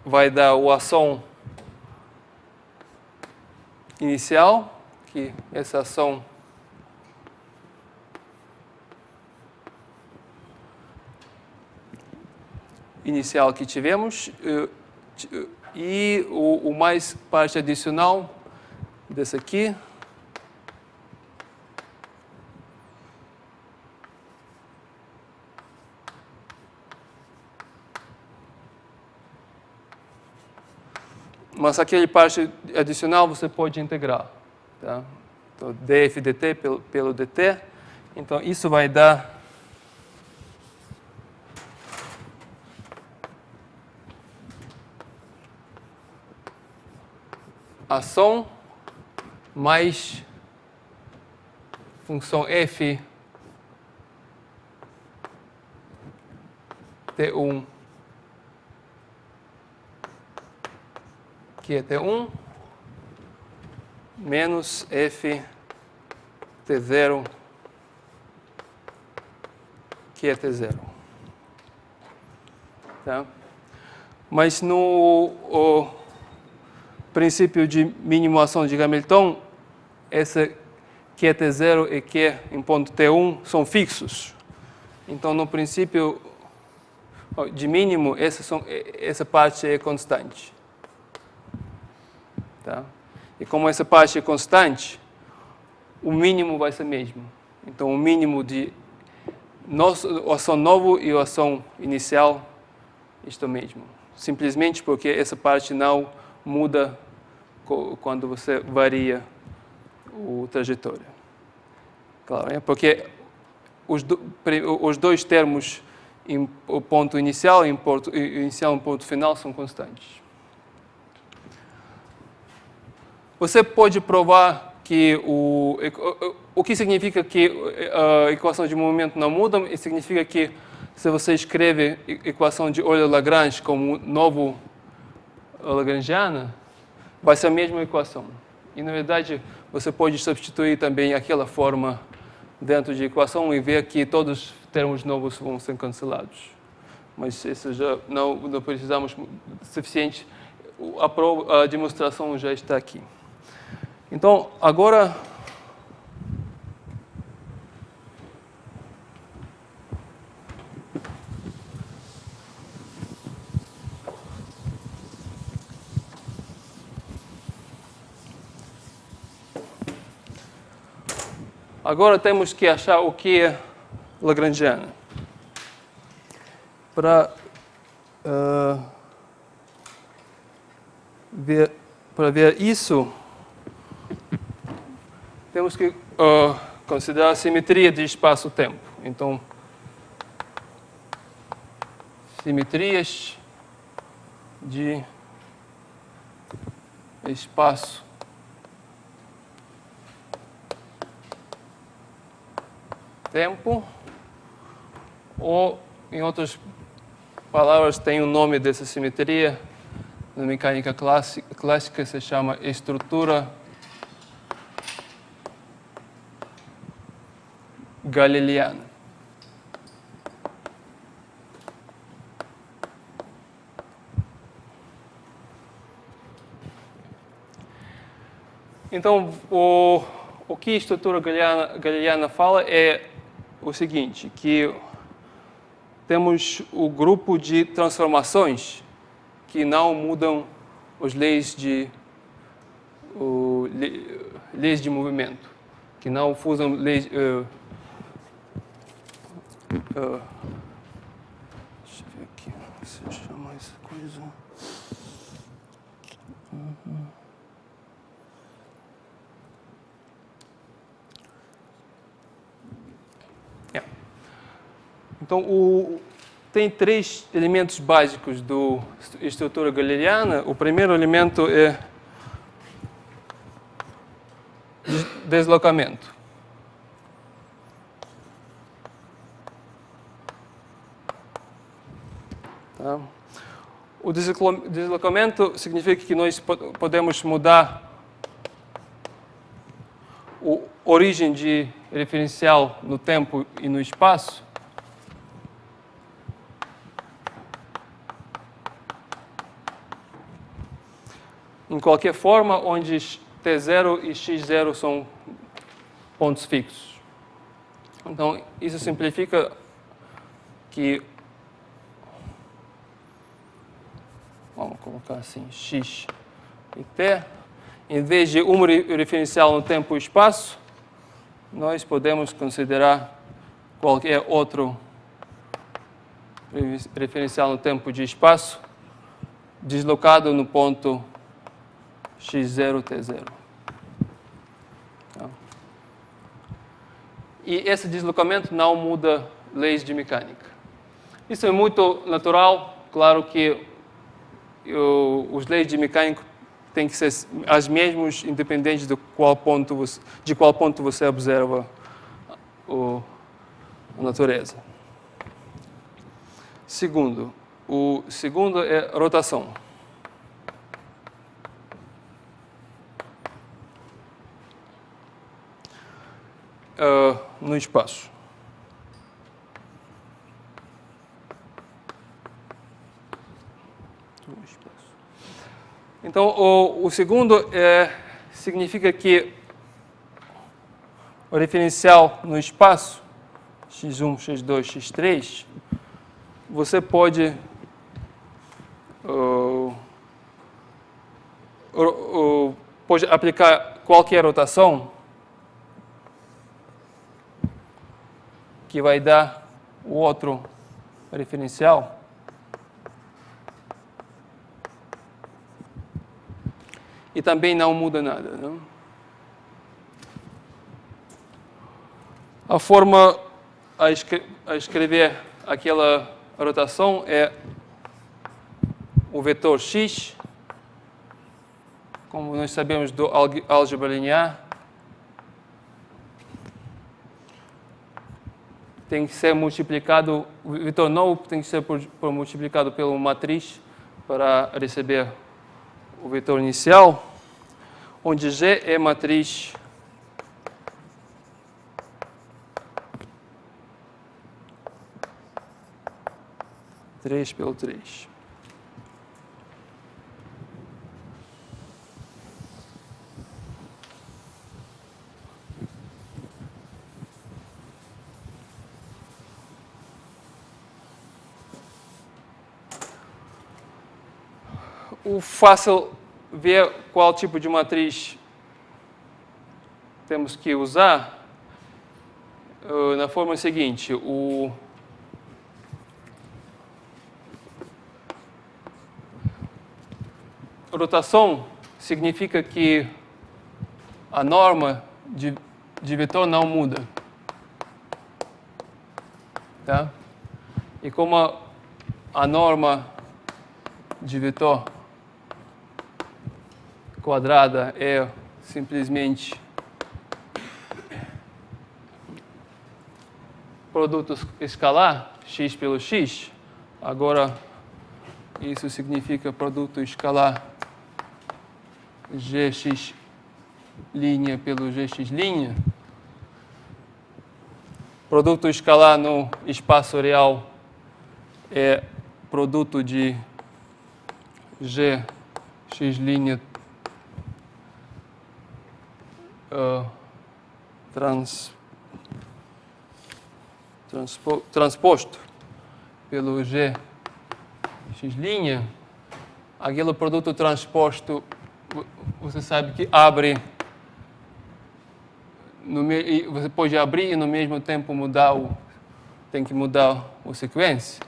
vai dar a ação inicial, que essa ação inicial que tivemos, e o mais parte adicional desse aqui, Mas aquele parte adicional você pode integrar. Tá? Então, df dt pelo dt. Então, isso vai dar ação mais função f T1 que é T1 menos f T0 que é T0. Tá? Mas no princípio de minimização de Hamilton, essa Q é T0 e Q em ponto T1 são fixos. Então, no princípio de mínimo, essa parte é constante. Tá? E como essa parte é constante, o mínimo vai ser mesmo. Então, o mínimo de o ação novo e a ação inicial, isto mesmo. Simplesmente porque essa parte não muda quando você varia a trajetória. Claro, é porque os dois termos, o ponto inicial e o ponto final, são constantes. Você pode provar que o que significa que a equação de movimento não muda, significa que se você escreve a equação de Euler-Lagrange como novo lagrangiana, vai ser a mesma equação. E, na verdade, você pode substituir também aquela forma dentro de equação e ver que todos os termos novos vão ser cancelados. Mas isso já não precisamos suficiente. A demonstração já está aqui. Então, agora temos que achar o que é lagrangiana. Para ver isso, temos que considerar a simetria de espaço-tempo. Então, simetrias de espaço-tempo, ou, em outras palavras, tem um nome dessa simetria. Na mecânica clássica se chama estrutura galileana. Então, o que a estrutura galileana fala é o seguinte, que temos o grupo de transformações que não mudam as leis de movimento, que não usam leis... deixa eu ver aqui, se eu chamar essa coisa... Então, tem três elementos básicos da estrutura galileana. O primeiro elemento é deslocamento. Tá? O deslocamento significa que nós podemos mudar a origem de referencial no tempo e no espaço. Em qualquer forma, onde T0 e X0 são pontos fixos. Então, isso simplifica que, vamos colocar assim, X e T, em vez de um referencial no tempo e espaço, nós podemos considerar qualquer outro referencial no tempo e espaço deslocado no ponto x0, t0. Tá? E esse deslocamento não muda leis de mecânica. Isso é muito natural, claro que os leis de mecânica têm que ser as mesmas, independente de qual ponto você observa a natureza. O segundo é rotação. No espaço. Então, o segundo significa que o referencial no espaço, x1, x2, x3, você pode aplicar qualquer rotação que vai dar o outro referencial. E também não muda nada. Não? A forma a escrever aquela rotação é o vetor x, como nós sabemos do álgebra linear, tem que ser multiplicado, o vetor novo tem que ser multiplicado pela matriz para receber o vetor inicial, onde G é matriz três pelo 3. O fácil ver qual tipo de matriz temos que usar na forma seguinte: rotação significa que a norma de vetor não muda. Tá? E como a norma de vetor quadrada é simplesmente produto escalar, x pelo x, agora isso significa produto escalar gx' pelo gx'. Produto escalar no espaço real é produto de gx' transposto pelo gx'. Aquele produto transposto, você sabe que abre, você pode abrir e no mesmo tempo tem que mudar a sequência.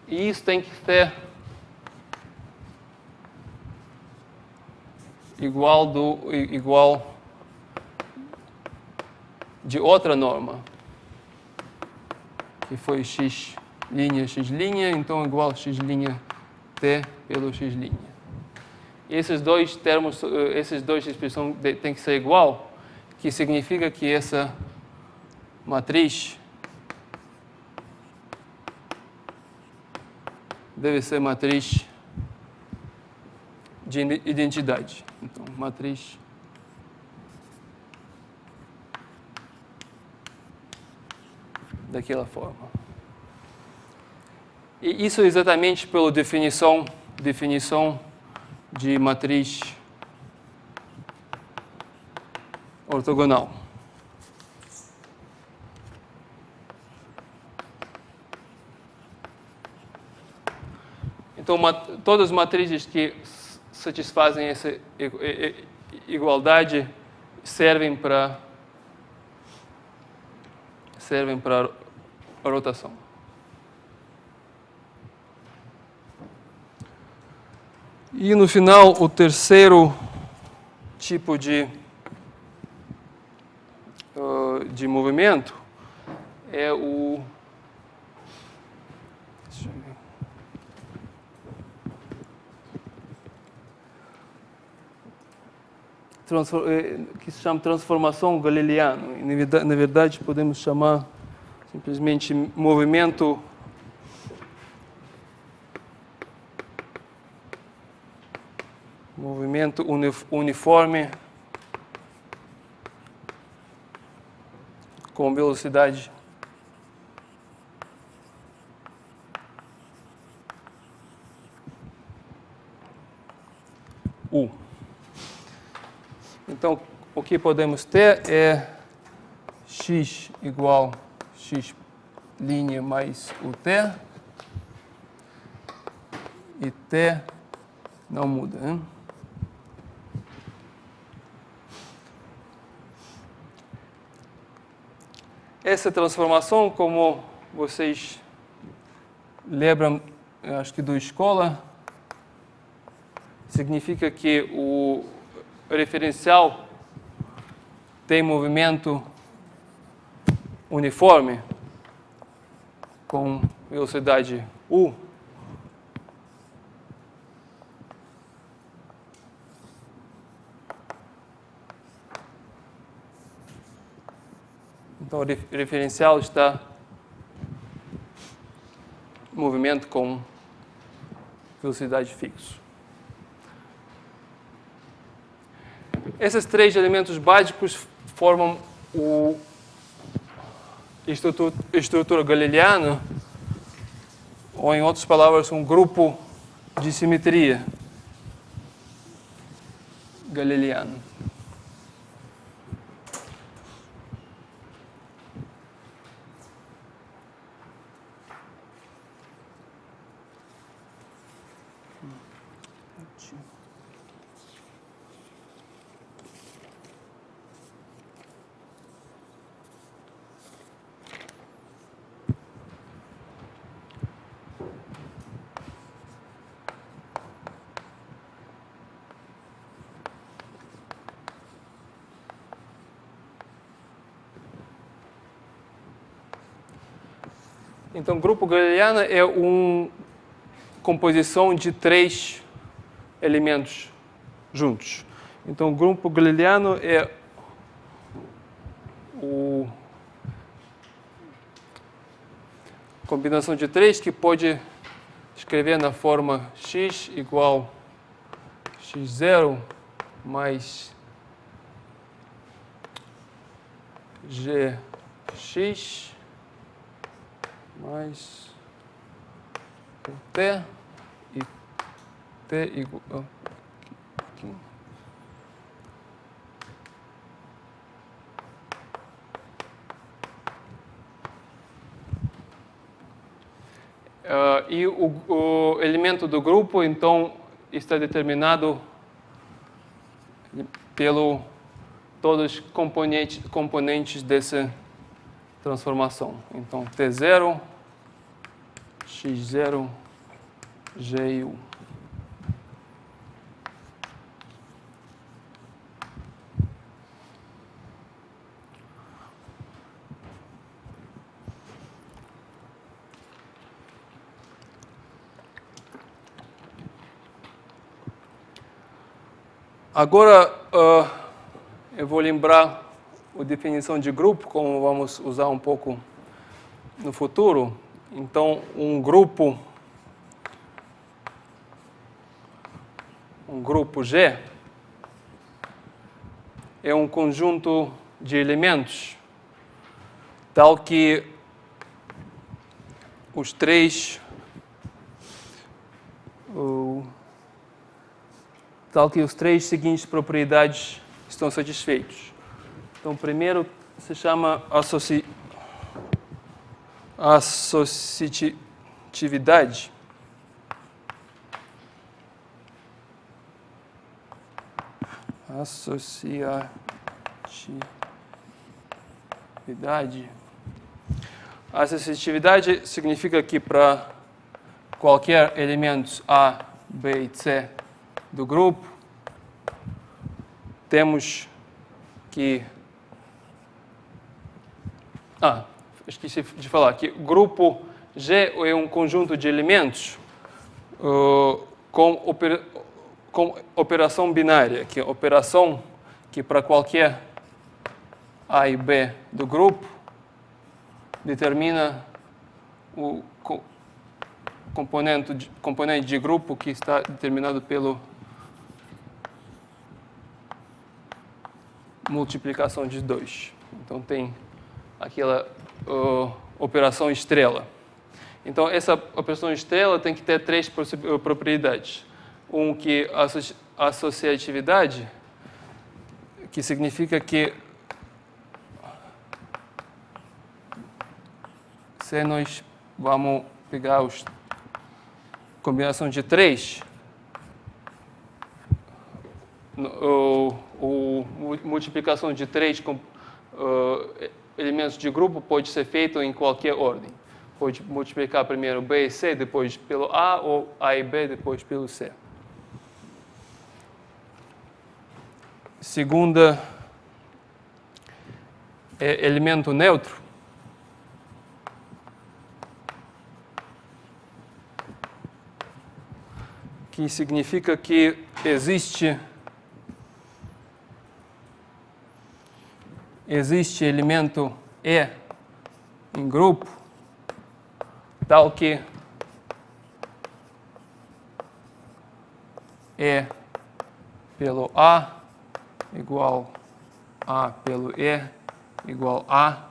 E isso tem que ser igual de outra norma, que foi x', então igual x' t pelo x'. Esses dois termos, essas duas expressões têm que ser igual, que significa que essa matriz deve ser matriz de identidade. Então, matriz daquela forma. E isso é exatamente pela definição de matriz ortogonal. Então, todas as matrizes que satisfazem essa igualdade servem para a rotação. E no final, o terceiro tipo de movimento é o... Deixa eu ver. Que se chama transformação galileana. Na verdade, podemos chamar simplesmente movimento uniforme com velocidade U. Então, o que podemos ter é x igual x' mais o t, e t não muda, né? Essa transformação, como vocês lembram, acho que da escola, significa que o referencial tem movimento uniforme com velocidade U. Então, o referencial está em movimento com velocidade fixa. Esses três elementos básicos formam a estrutura galileana, ou, em outras palavras, um grupo de simetria galileano. Então, grupo galileano é uma composição de três elementos juntos. Então, o grupo galileano é a combinação de três que pode escrever na forma x igual x0 mais gx mais t e t igual aqui. E o elemento do grupo, então, está determinado pelo todos os componentes dessa transformação. Então, T0, X0, G e U. Agora, eu vou lembrar a definição de grupo, como vamos usar um pouco no futuro. Então, um grupo G é um conjunto de elementos tal que os três seguintes propriedades estão satisfeitos. Então, primeiro se chama associatividade. A associatividade significa que para qualquer elemento A, B e C do grupo, temos que... esqueci de falar que o grupo G é um conjunto de elementos com operação binária, que é operação que para qualquer A e B do grupo determina o componente de grupo que está determinado pela multiplicação de 2. Então tem aquela operação estrela. Então essa operação estrela tem que ter 3 propriedades. Que associatividade, que significa que se nós vamos pegar a combinação de 3, multiplicação de 3 elementos de grupo pode ser feito em qualquer ordem. Pode multiplicar primeiro B e C, depois pelo A, ou A e B, depois pelo C. Segunda é elemento neutro. Que significa que existe elemento E em grupo tal que E pelo A igual A pelo E igual A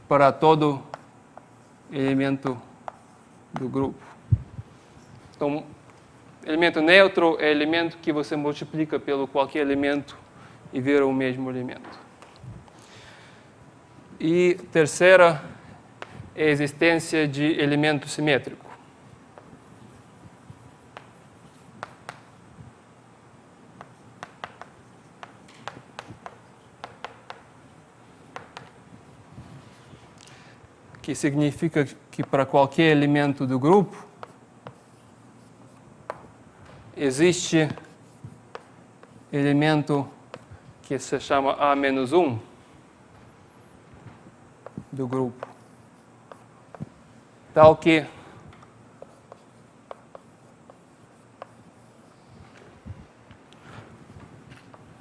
para todo elemento do grupo. Então, elemento neutro é elemento que você multiplica pelo qualquer elemento e vira o mesmo elemento. E terceira é a existência de elemento simétrico. Que significa que para qualquer elemento do grupo existe elemento que se chama A-1 do grupo, tal que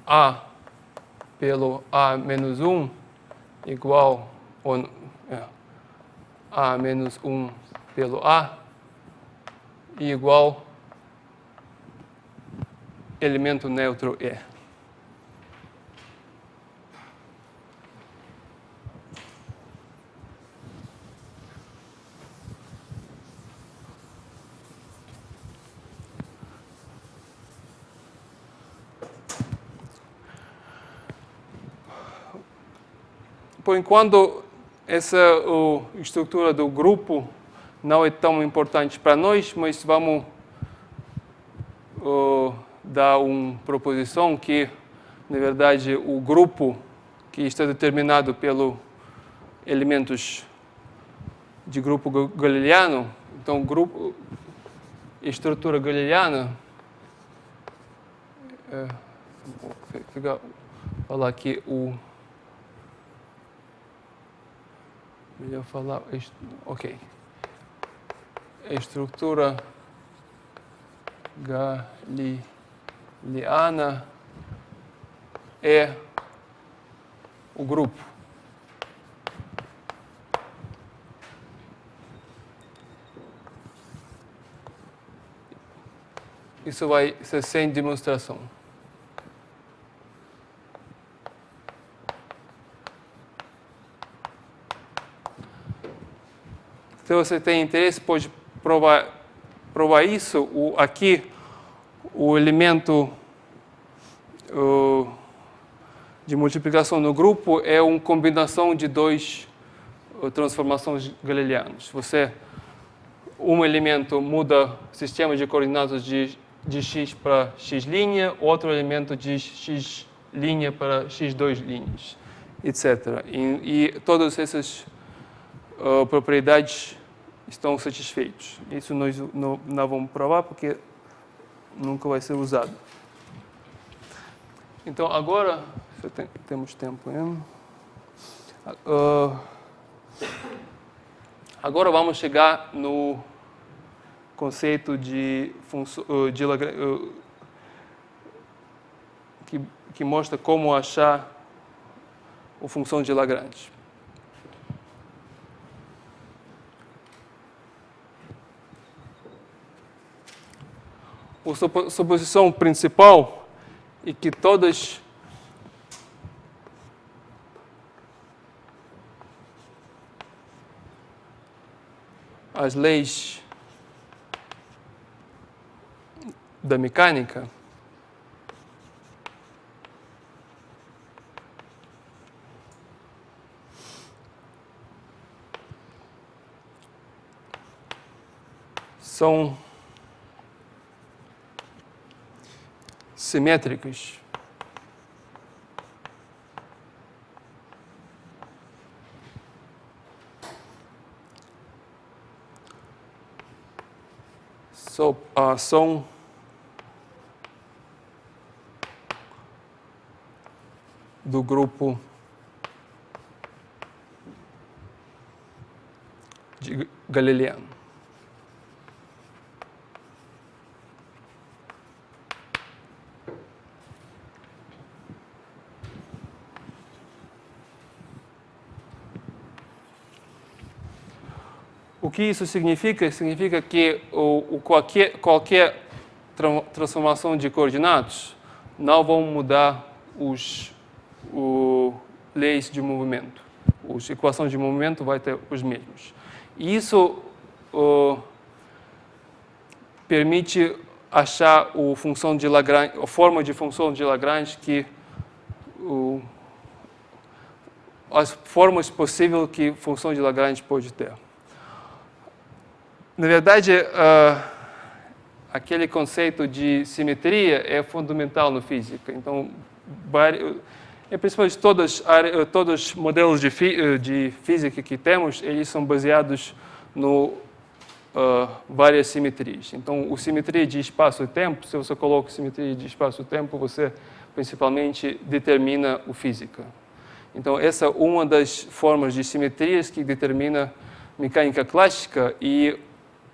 A pelo A-1 igual A-1 pelo A igual elemento neutro E. Por enquanto, essa estrutura do grupo não é tão importante para nós, mas vamos dar uma proposição que, na verdade, o grupo que está determinado pelos elementos de grupo galileano, então, grupo, estrutura galileana, vou falar aqui melhor falar, ok. A estrutura galileana é o grupo. Isso vai ser sem demonstração. Se você tem interesse, pode provar isso. Aqui, o elemento de multiplicação no grupo é uma combinação de 2 transformações galileanas. Um elemento muda o sistema de coordenadas de x para x', outro elemento de x' para x2', etc. E todas essas propriedades estão satisfeitas. Isso nós não vamos provar porque nunca vai ser usado. Então, agora, temos tempo, né? Agora vamos chegar no conceito que mostra como achar a função de Lagrange. A suposição principal é que todas as leis da mecânica são simétricas. Sob a ação do grupo de Galileano. O que isso significa? Significa que qualquer transformação de coordenadas não vão mudar as leis de movimento. As equações de movimento vão ter os mesmos. E isso permite achar a forma de função de Lagrange as formas possíveis que a função de Lagrange pode ter. Na verdade, aquele conceito de simetria é fundamental na física. Então, principalmente todos os modelos de física que temos, eles são baseados no várias simetrias. Então, a simetria de espaço e tempo, se você coloca simetria de espaço e tempo, você principalmente determina a física. Então, essa é uma das formas de simetrias que determina a mecânica clássica, e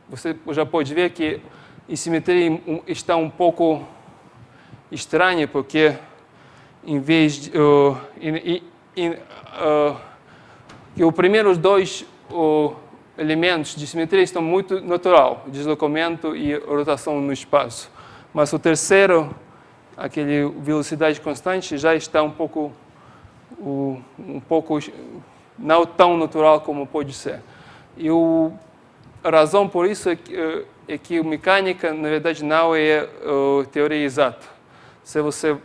você já pode ver que a simetria está um pouco estranha, porque em vez de os primeiros dois elementos de simetria estão muito natural, deslocamento e rotação no espaço. Mas o terceiro, aquele velocidade constante, já está um pouco não tão natural como pode ser. E a razão por isso é que a mecânica, na verdade, não é teoria exata. Se você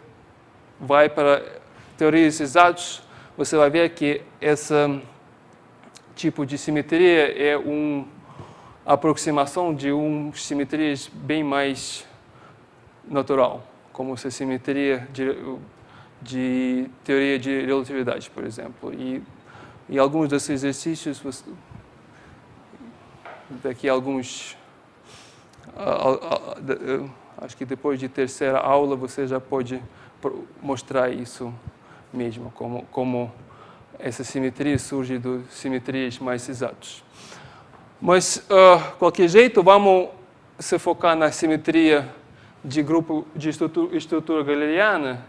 vai para teorias exatas, você vai ver que esse tipo de simetria é uma aproximação de simetrias bem mais natural, como a simetria de teoria de relatividade, por exemplo. E alguns desses exercícios, daqui a alguns, acho que depois de terceira aula, você já pode mostrar isso mesmo, como essa simetria surge de simetrias mais exatas. Mas, de qualquer jeito, vamos se focar na simetria de grupo de estrutura galileana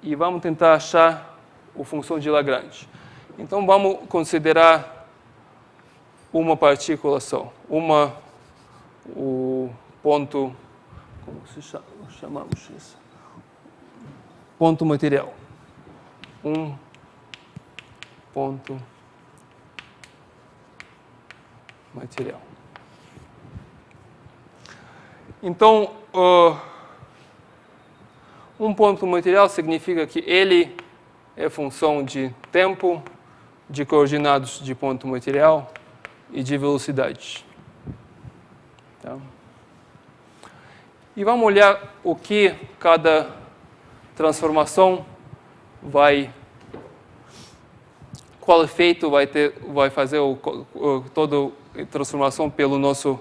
e vamos tentar achar a função de Lagrange. Então, vamos considerar uma partícula só, o ponto, como chamamos isso? Ponto material. Um ponto material. Então, um ponto material significa que ele é função de tempo, de coordenadas de ponto material e de velocidade. Tá? E vamos olhar o que cada transformação qual efeito vai fazer toda a transformação pelo nosso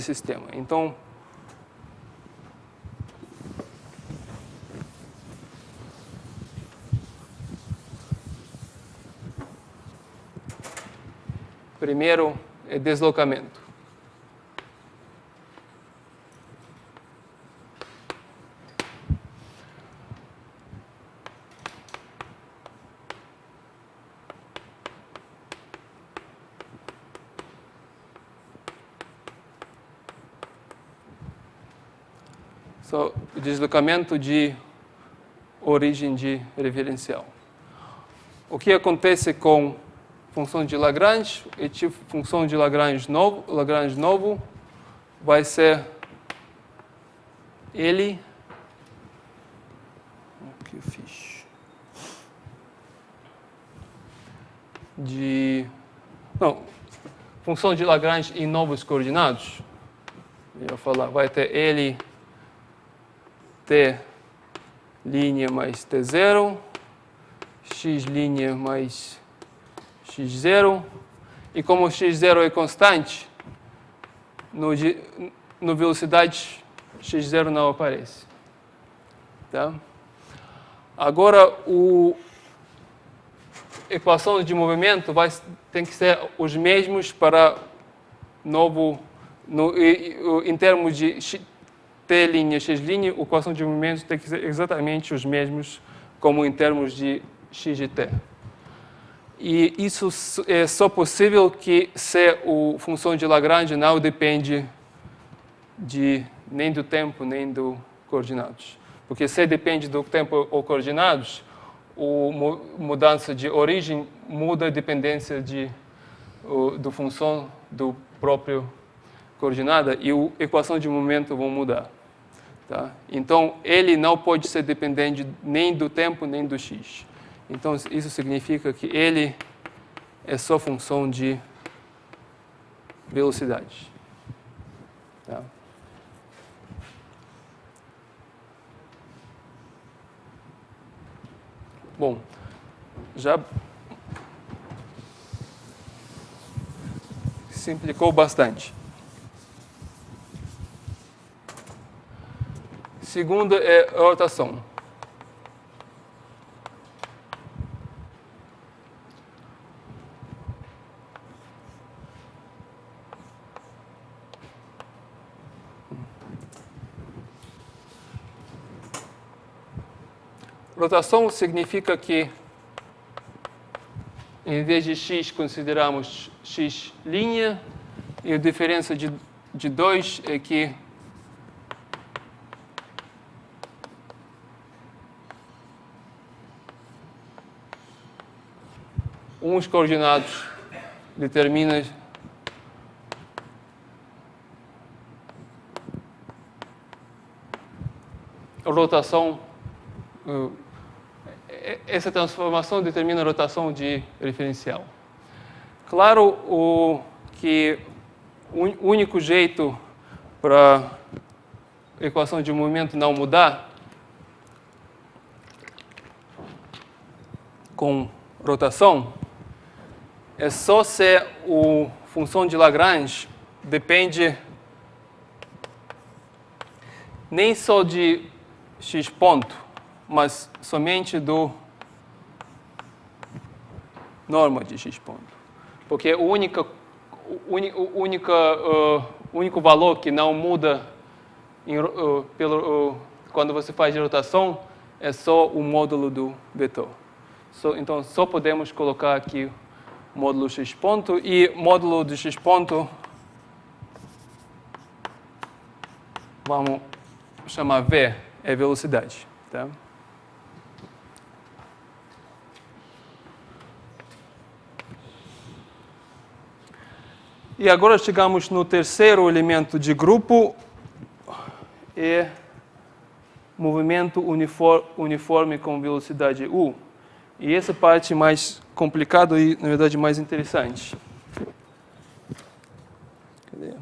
sistema. Então, Primeiro é deslocamento. Deslocamento de origem de referencial. O que acontece com função de Lagrange? Função de Lagrange novo vai ser ele. O que eu fiz? Função de Lagrange em novos coordenados. Eu vou falar, vai ter ele T' mais T0, x' mais x0, e como x0 é constante, no velocidade x0 não aparece. Tá? Agora, a equação de movimento tem que ser os mesmos para em termos de T', x', a equação de movimento tem que ser exatamente os mesmos como em termos de x e t. E isso é só possível se a função de Lagrange não depende nem do tempo, nem do coordenados. Porque se depende do tempo ou coordenados, a mudança de origem muda a dependência da função do próprio coordenada e a equação de momento vão mudar. Tá? Então, ele não pode ser dependente nem do tempo, nem do x. Então, isso significa que ele é só função de velocidade. Tá? Bom, já simplificou bastante. Segundo é rotação. Rotação significa que, em vez de x, consideramos x' e a diferença de 2 é que uns coordenados determinam a rotação. Essa transformação determina a rotação de referencial. Claro que o único jeito para a equação de movimento não mudar com rotação é só se a função de Lagrange depende nem só de x ponto, mas somente do norma de x ponto. Porque o único valor que não muda quando você faz de rotação é só o módulo do vetor. Então, só podemos colocar aqui o módulo x ponto e módulo de x ponto vamos chamar v, é velocidade. Tá? E agora chegamos no terceiro elemento de grupo, é movimento uniforme com velocidade u. E essa parte mais complicada e, na verdade, mais interessante. Cadê?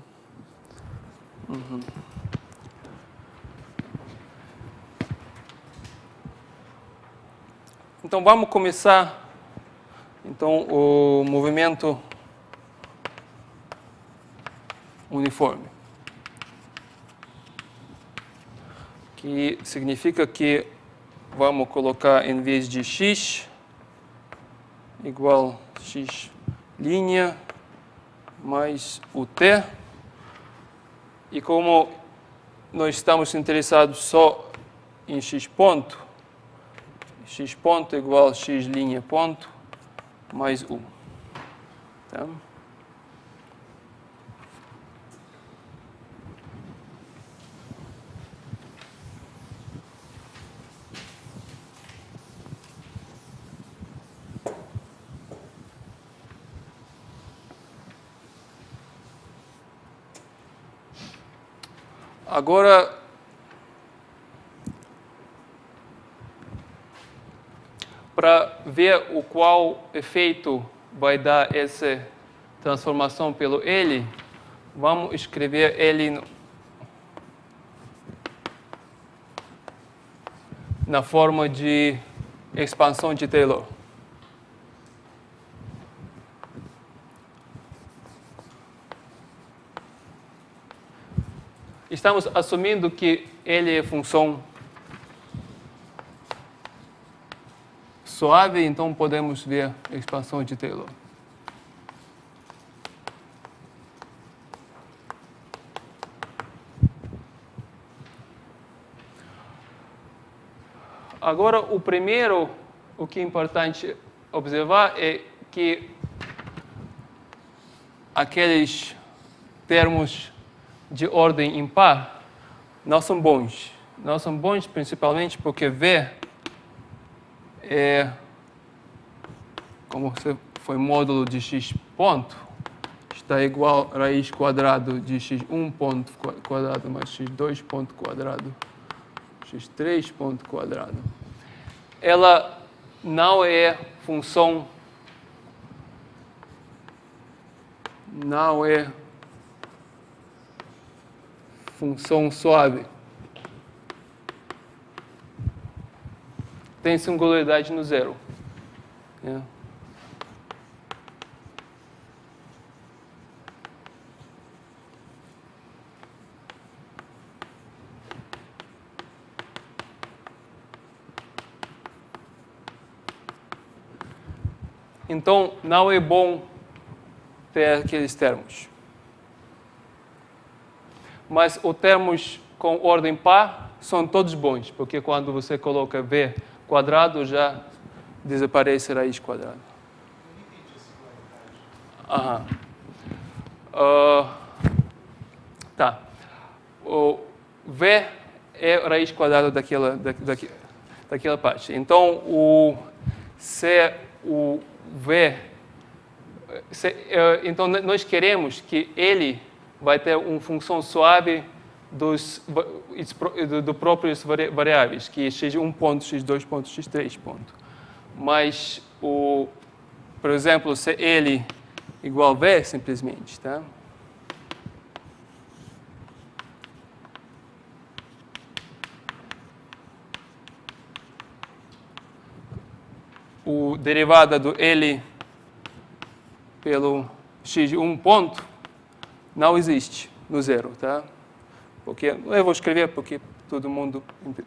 Então, vamos começar o movimento uniforme, que significa que vamos colocar, em vez de x igual x', mais o t. E como nós estamos interessados só em x ponto igual a x' ponto mais 1. Tá? Agora, para ver o qual efeito vai dar essa transformação pelo L, vamos escrever L na forma de expansão de Taylor. Estamos assumindo que L é função suave, então podemos ver a expansão de Taylor. Agora, o que é importante observar é que aqueles termos de ordem impar não são bons. Não são bons principalmente porque V é, como foi módulo de x ponto, está igual a raiz quadrada de x1 ponto quadrado mais x2 ponto quadrado, x3 ponto quadrado. Ela não é função suave. Tem singularidade no zero. É. Então, não é bom ter aqueles termos. Mas os termos com ordem par são todos bons, porque quando você coloca V quadrado, já desaparece a raiz quadrada. Aham. Tá. O V é a raiz quadrada daquela parte. Então, então, nós queremos que ele vai ter uma função suave do próprios variáveis, que é x1 ponto, x2 ponto, x3 ponto. Mas, por exemplo, se ele igual a V, simplesmente, tá? O derivada do L pelo x1 ponto não existe no zero, tá? Porque eu vou escrever porque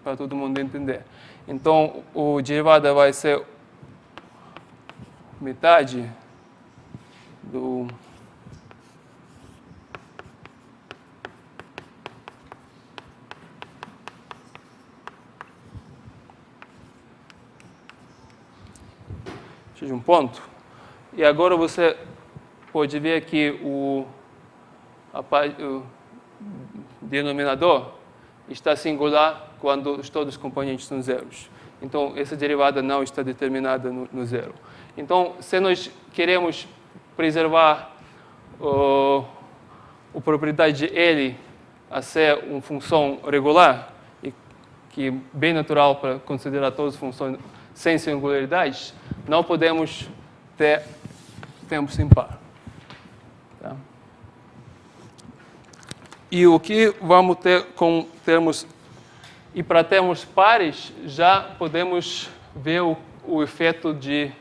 para todo mundo entender. Então, o derivada vai ser metade do x1 ponto. E agora você pode ver que o denominador está singular quando todos os componentes são zeros. Então, essa derivada não está determinada no zero. Então, se nós queremos preservar a propriedade de L a ser uma função regular, e que é bem natural para considerar todas as funções sem singularidades, não podemos ter tempos impar. Tá? E o que vamos ter com termos... E para termos pares, já podemos ver o efeito de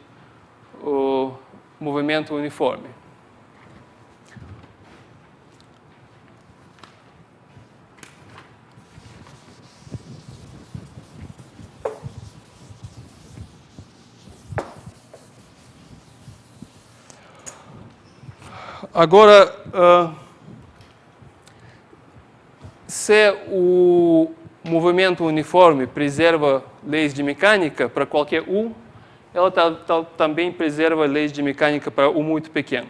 movimento uniforme. Agora, se o movimento uniforme preserva leis de mecânica para qualquer U, ela também preserva leis de mecânica para U muito pequeno.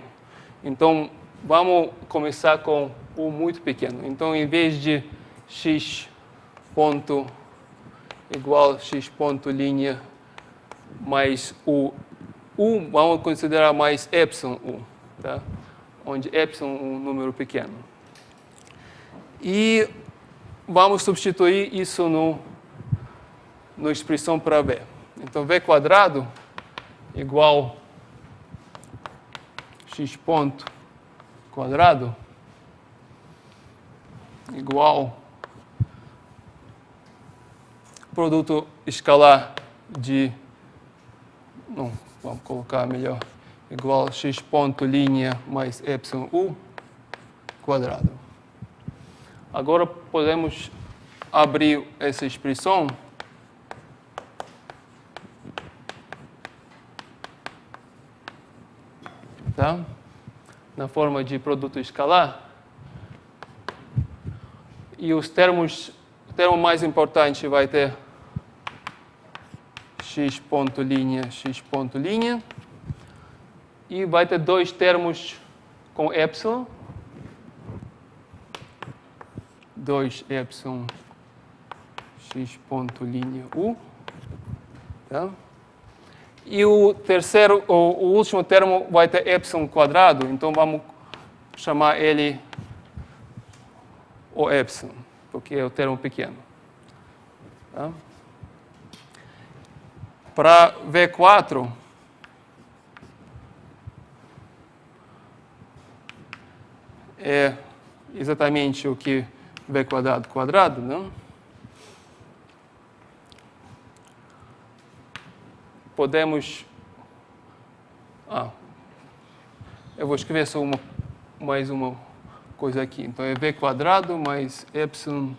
Então, vamos começar com U muito pequeno. Então, em vez de x ponto igual a x ponto linha mais U, vamos considerar mais epsilon U, tá? Onde epsilon é um número pequeno. E vamos substituir isso na expressão para V. Então, V quadrado igual x ponto quadrado igual produto escalar de... Não, vamos colocar melhor. Igual a x ponto linha mais epsilon U quadrado. Agora podemos abrir essa expressão tá? Na forma de produto escalar. E os termos, o termo mais importante vai ter x ponto linha. E vai ter dois termos com epsilon. 2 epsilon x ponto linha U. Tá? E o terceiro, o último termo vai ter epsilon quadrado, então vamos chamar ele o epsilon, porque é o termo pequeno. Tá? Para V4, é exatamente o que V quadrado, não? Podemos... eu vou escrever só mais uma coisa aqui. Então, é V quadrado mais epsilon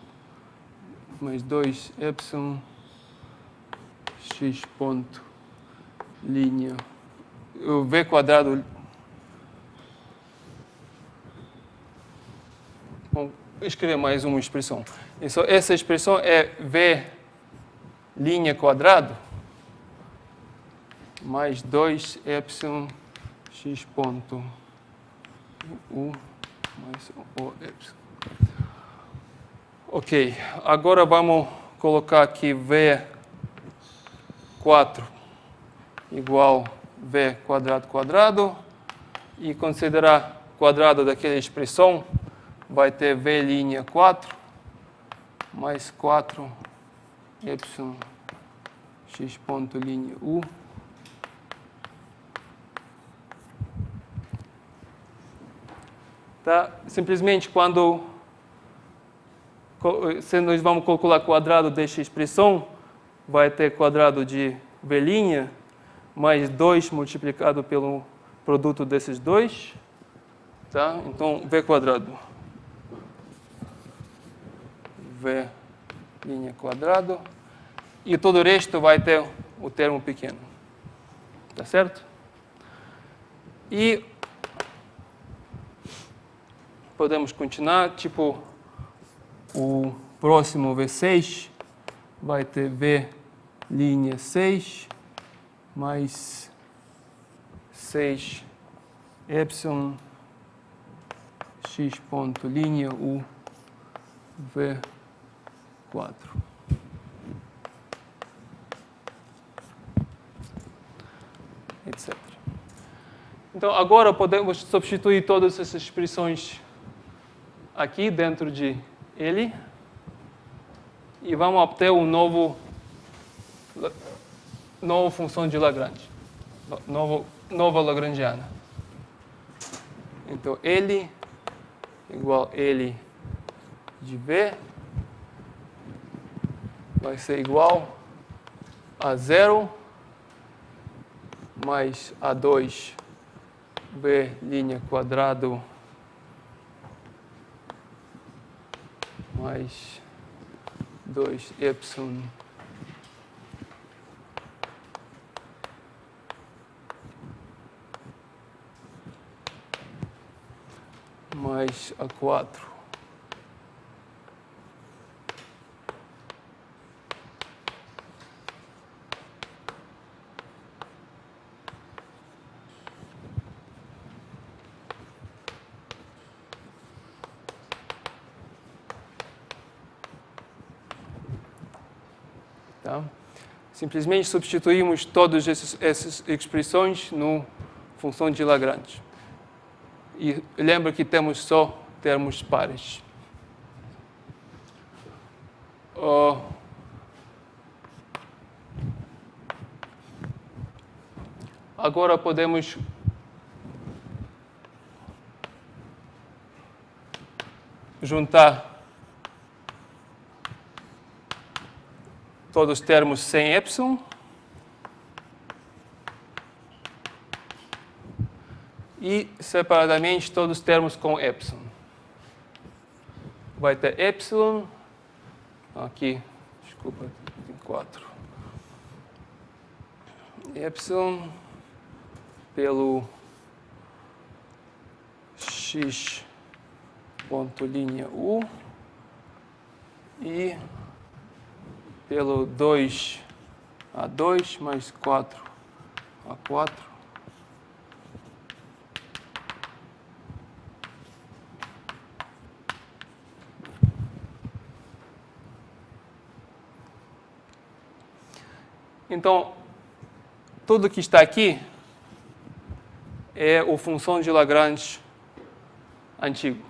mais 2 epsilon x ponto linha. O V quadrado... Vamos escrever mais uma expressão. Então, essa expressão é V linha quadrado mais 2 epsilon x ponto U mais O epsilon. Ok, agora vamos colocar aqui V4 igual V quadrado e considerar quadrado daquela expressão, vai ter V' 4 mais 4 epsilon x ponto linha U. Tá? Simplesmente quando se nós vamos calcular quadrado dessa expressão, vai ter quadrado de V' mais 2 multiplicado pelo produto desses dois. Tá? Então, V quadrado. V' quadrado. E todo o resto vai ter o termo pequeno. Tá certo? E podemos continuar, tipo, o próximo V6 vai ter V' 6 mais 6 epsilon x ponto linha U V4. Etc. Então, agora podemos substituir todas essas expressões aqui dentro de ele e vamos obter uma nova função de Lagrange, nova lagrangiana. Então, L igual L de V vai ser igual a 0 mais A2 V' quadrado mais 2 epsilon mais A4. Tá? Simplesmente substituímos todas essas expressões no função de Lagrange. E lembra que temos só termos pares. Agora podemos juntar todos os termos sem epsilon e separadamente todos os termos com epsilon. Vai ter epsilon, aqui, desculpa, tem 4. Epsilon pelo x ponto linha U e pelo 2A2 mais 4A4 Então, tudo que está aqui é o função de Lagrange antigo,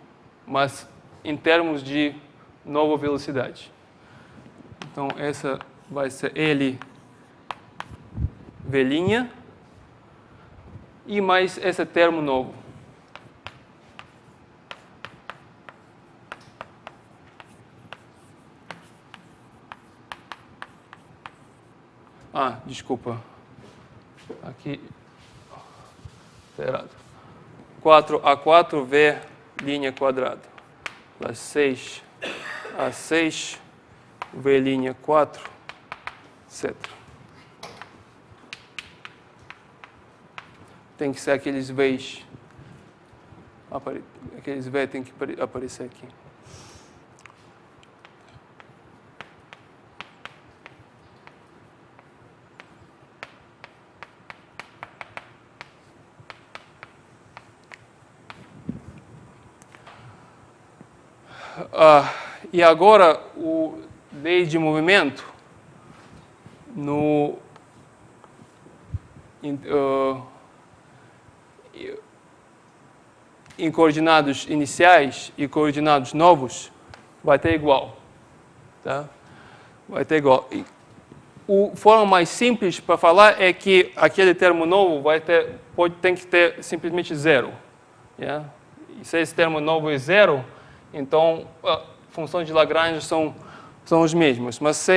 mas em termos de nova velocidade. Então, essa vai ser L V' e mais esse termo novo. Desculpa. Aqui está errado. 4A4 V' quadrado. Plus 6A6 V'4, etc. Tem que ser aqueles V's. Aqueles V tem que aparecer aqui. E agora, o lei de movimento em coordenados iniciais e coordenados novos vai ter igual. Tá? Vai ter igual. E a forma mais simples para falar é que aquele termo novo tem que ter simplesmente zero. Yeah? E se esse termo novo é zero, então funções de Lagrange são os mesmos. Mas se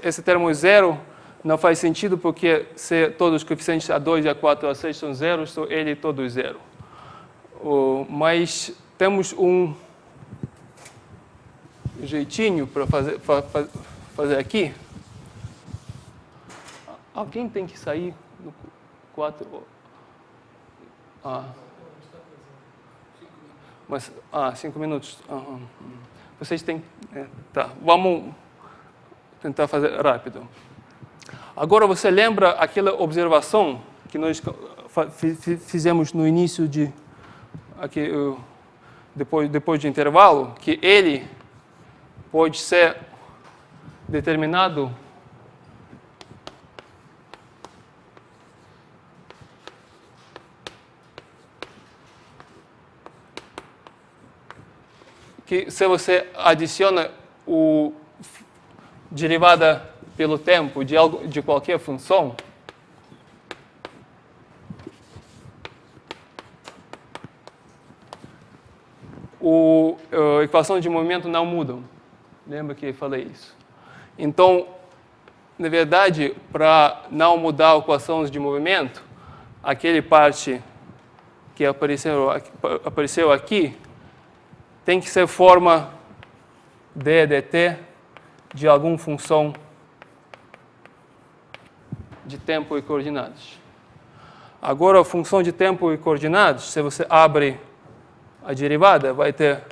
esse termo é zero, não faz sentido, porque se todos os coeficientes A2, A4 e A6 são zeros, então ele é todo zero. Mas temos um jeitinho para fazer aqui. Alguém tem que sair no 4. Mas, 5 minutos. Vocês têm... tá, vamos tentar fazer rápido. Agora, você lembra aquela observação que nós fizemos no início de... Aqui, depois de intervalo, que ele pode ser determinado que se você adiciona o derivada pelo tempo de qualquer função, a equação de movimento não muda. Lembra que eu falei isso? Então, na verdade, para não mudar a equação de movimento, aquele parte que apareceu aqui tem que ser forma d dt de alguma função de tempo e coordenadas. Agora, a função de tempo e coordenadas, se você abre a derivada vai ter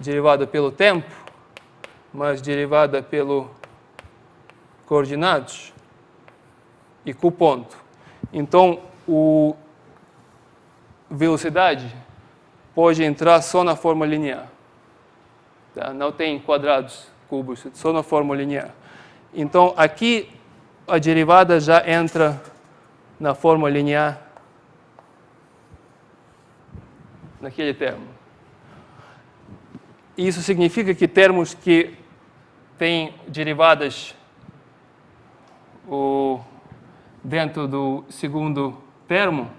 derivada pelo tempo, mais derivada pelo coordenadas e com ponto. Então, o velocidade pode entrar só na forma linear. Tá? Não tem quadrados, cubos, só na forma linear. Então, aqui a derivada já entra na forma linear naquele termo. Isso significa que termos que têm derivadas dentro do segundo termo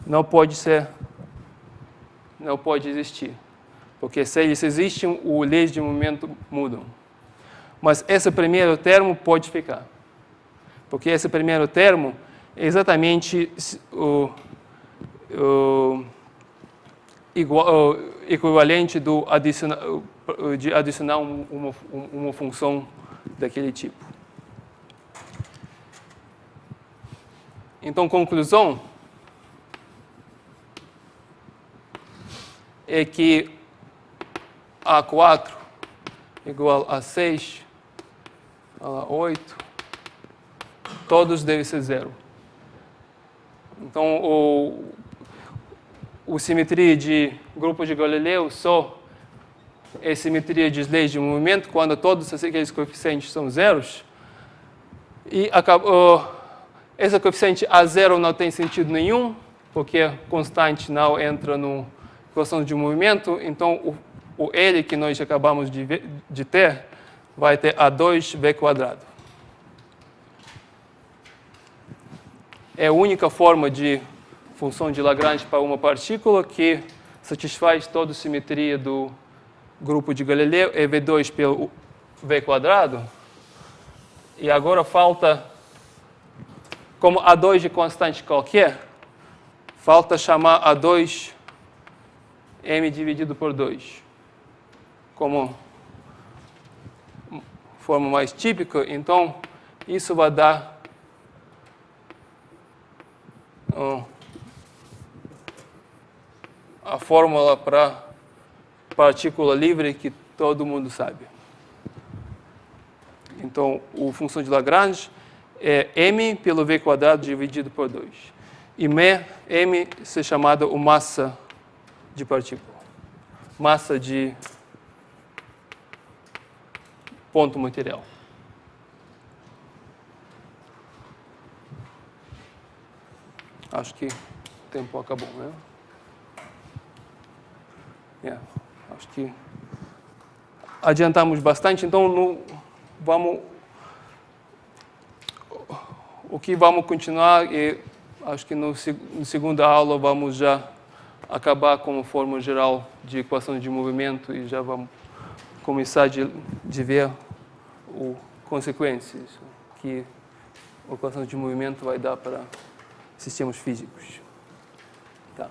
não pode existir. Porque se eles existem, o leis de movimento mudam. Mas esse primeiro termo pode ficar. Porque esse primeiro termo é exatamente o equivalente de adicionar uma função daquele tipo. Então, conclusão é que A4 igual a 6, a 8, todos devem ser zero. Então, a simetria de grupo de Galileu só é simetria de leis de movimento quando todos aqueles coeficientes são zeros. E esse coeficiente A0 não tem sentido nenhum, porque a constante não entra na equação de movimento. Então, o L que nós acabamos de ter vai ter A2V². É a única forma de função de Lagrange para uma partícula que satisfaz toda a simetria do grupo de Galileu, é V2 pelo V². E agora falta, como A2 de constante qualquer, falta chamar A2 M dividido por 2. Como forma mais típica, então isso vai dar a fórmula para partícula livre que todo mundo sabe. Então, a função de Lagrange é m pelo v² dividido por 2. E m é chamada a massa de partícula. Massa de ponto material. Acho que o tempo acabou, né? Acho que adiantamos bastante, então o que vamos continuar e acho que na segunda aula vamos já acabar com a forma geral de equação de movimento e já vamos começar de ver as consequências que a equação de movimento vai dar para sistemas físicos. Tá.